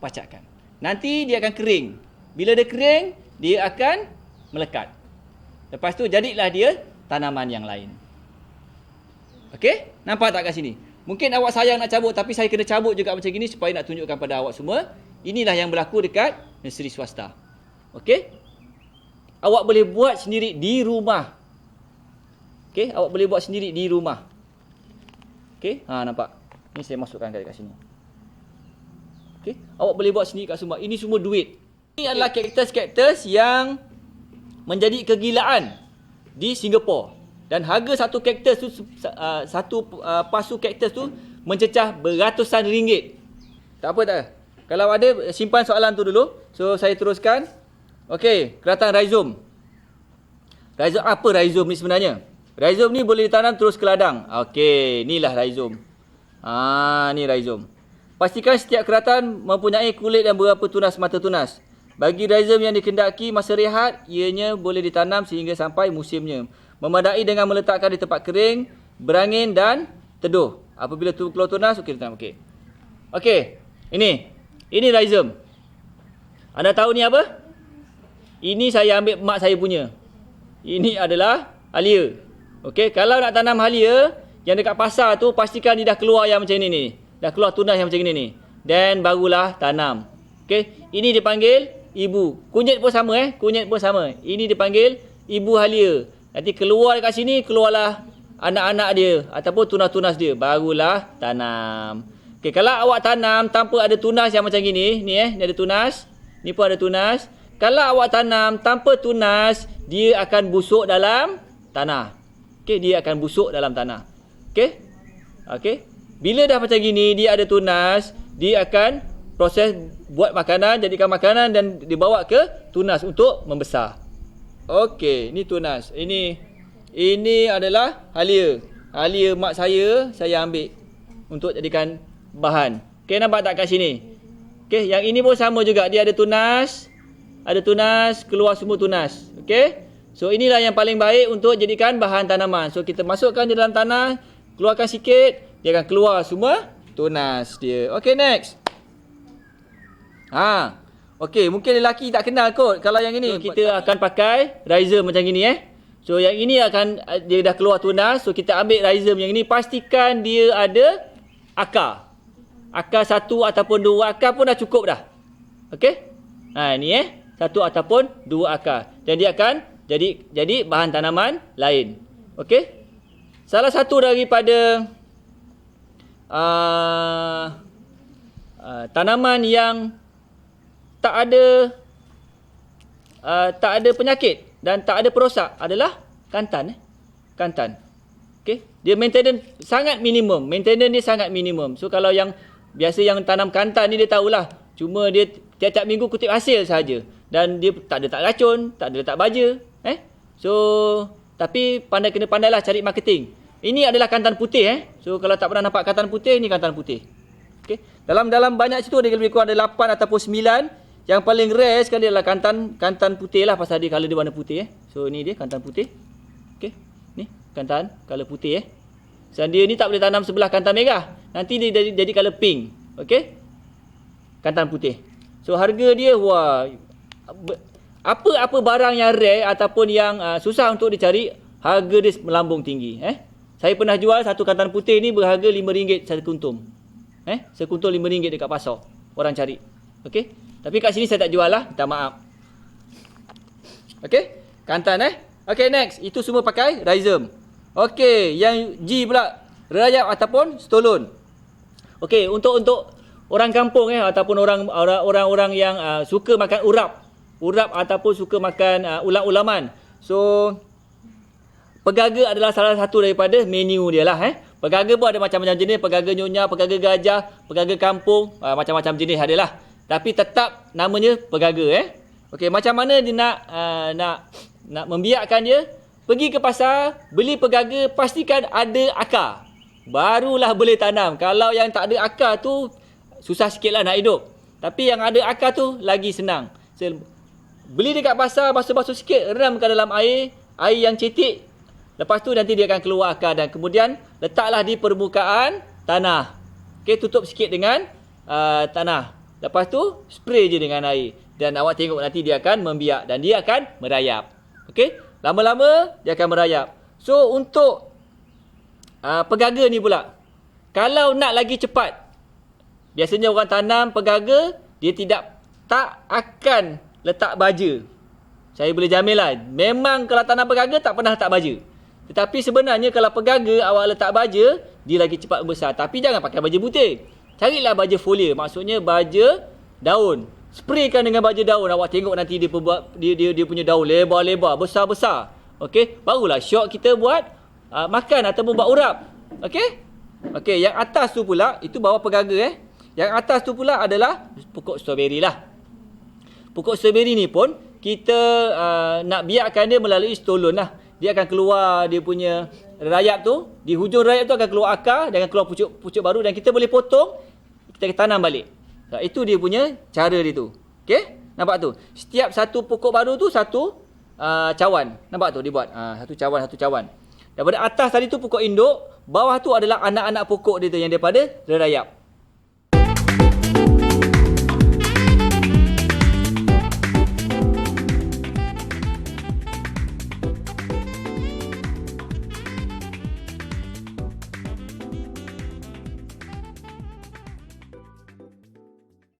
pacakkan. Nanti dia akan kering. Bila dia kering, dia akan melekat. Lepas tu jadilah dia tanaman yang lain. Okey? Nampak tak kat sini? Mungkin awak sayang nak cabut, tapi saya kena cabut juga macam gini supaya nak tunjukkan pada awak semua. Inilah yang berlaku dekat nursery swasta. Okey? Awak boleh buat sendiri di rumah. Okey? Awak boleh buat sendiri di rumah. Okey? Nampak? Ni saya masukkan kat sini. Okey? Awak boleh buat sendiri kat rumah. Ini semua duit. Ini adalah kaktus-kaktus yang menjadi kegilaan di Singapura. Dan harga satu kaktus tu, pasu kaktus tu mencecah beratusan ringgit. Tak apa tak? Kalau ada, simpan soalan tu dulu. So, saya teruskan. Okey, keratan rhizome. Rhizome, apa rhizome ni sebenarnya? Rhizome ni boleh ditanam terus ke ladang. Okey, inilah rhizome. Ni rhizome. Pastikan setiap keratan mempunyai kulit dan beberapa tunas mata tunas. Bagi rhizome yang dikendaki masa rehat, ianya boleh ditanam sehingga sampai musimnya. Memadai dengan meletakkan di tempat kering, berangin dan teduh. Apabila keluar tunas, okey ditanam. Okey. Okey. Ini rhizome. Anda tahu ni apa? Ini saya ambil mak saya punya. Ini adalah halia. Okey, kalau nak tanam halia yang dekat pasar tu, pastikan dia dah keluar yang macam ini ni. Dah keluar tunas yang macam ini ni. Dan barulah tanam. Okey, ini dipanggil ibu. Kunyit pun sama kunyit pun sama. Ini dipanggil ibu halia. Nanti keluar dekat sini, keluarlah anak-anak dia ataupun tunas-tunas dia, barulah tanam. Okey, kalau awak tanam tanpa ada tunas yang macam gini, ni ni ada tunas, ni pun ada tunas. Kalau awak tanam tanpa tunas, dia akan busuk dalam tanah. Okey, dia akan busuk dalam tanah. Okey? Okey. Bila dah macam gini, dia ada tunas, dia akan proses buat makanan, jadikan makanan dan dibawa ke tunas untuk membesar. Okey, ni tunas. Ini adalah halia. Halia mak saya ambil untuk jadikan bahan. Okey, nampak tak kat sini? Okey, yang ini pun sama juga. Dia ada tunas, keluar semua tunas. Okey? So, inilah yang paling baik untuk jadikan bahan tanaman. So, kita masukkan di dalam tanah, keluarkan sikit, dia akan keluar semua tunas dia. Okey, next. Okey, mungkin lelaki tak kenal kot kalau yang ini. So, kita akan pakai rhizome macam gini So, yang ini dia dah keluar tunas. So, kita ambil rhizome yang ini, pastikan dia ada akar. Akar 1 ataupun 2 akar pun dah cukup dah. Okey? Ni satu ataupun 2 akar. Dan dia akan jadi bahan tanaman lain. Okey? Salah satu daripada tanaman yang tak ada penyakit dan tak ada perosak adalah kantan. Kantan. Okey, dia maintenance sangat minimum. Maintenance dia sangat minimum. So kalau yang biasa yang tanam kantan ni dia tahulah, cuma dia tiap-tiap minggu kutip hasil saja dan dia tak ada racun, tak ada letak baja, So tapi kena pandailah cari marketing. Ini adalah kantan putih So kalau tak pernah nampak kantan putih, ni kantan putih. Okey. Dalam banyak situ dia lebih kurang ada 8 ataupun 9. Yang paling rare sekali adalah kantan putih lah, pasal dia colour dia warna putih So ini dia kantan putih. Okey. Ni kantan colour putih Dan dia ni tak boleh tanam sebelah kantan merah. Nanti dia jadi colour pink. Okey. Kantan putih. So harga dia apa barang yang rare ataupun yang susah untuk dicari, harga dia melambung tinggi. Saya pernah jual satu kantan putih ni berharga RM5 satu kuntum. Sekuntum RM5 dekat pasar. Orang cari. Okey. Tapi kat sini saya tak jual lah. Minta maaf. Okey. Kantan Okey, next. Itu semua pakai rhizome. Okey. Yang G pula. Rayap ataupun stolon. Okey. Untuk orang kampung ataupun orang-orang yang suka makan urap ataupun suka makan ulam-ulaman. So pegaga adalah salah satu daripada menu dia lah. Pegaga pun ada macam-macam jenis. Pegaga nyonya, pegaga gajah, pegaga kampung, macam-macam jenis adalah. Tapi tetap namanya pegaga. Okey, macam mana dia nak membiakkan dia? Pergi ke pasar, beli pegaga, pastikan ada akar. Barulah boleh tanam. Kalau yang tak ada akar tu susah sikitlah nak hidup. Tapi yang ada akar tu lagi senang. Beli dekat pasar, basuh-basuh sikit, ramkan dalam air yang cetik. Lepas tu nanti dia akan keluar akar dan kemudian letaklah di permukaan tanah. Okey, tutup sikit dengan tanah. Lepas tu spray je dengan air dan awak tengok nanti dia akan membiak dan dia akan merayap. Okey, lama-lama dia akan merayap. So untuk pegaga ni pula, kalau nak lagi cepat, biasanya orang tanam pegaga dia tak akan letak baja. Saya boleh jamin lah, memang kalau tanam pegaga tak pernah letak baja. Tetapi sebenarnya kalau pegaga awak letak baja, dia lagi cepat membesar. Tapi jangan pakai baja putih. Carilah baja folia, maksudnya baja daun. Spraykan dengan baja daun, awak tengok nanti dia punya daun lebar-lebar, besar-besar. Okey, barulah syok kita buat makan ataupun buat urap. Okey? Okey, yang atas tu pula itu bawah pegaga Yang atas tu pula adalah pokok strawberry lah. Pokok strawberry ni pun kita nak biarkan dia melalui stolon lah. Dia akan keluar dia punya rayap tu, di hujung rayap tu akan keluar akar dan akan keluar pucuk baru dan kita boleh potong, kita tanam balik. Itu dia punya cara dia tu. Okey? Nampak tu? Setiap satu pokok baru tu satu cawan. Nampak tu dia buat? Satu cawan. Daripada atas tadi tu pokok induk, bawah tu adalah anak-anak pokok dia tu yang daripada rayap.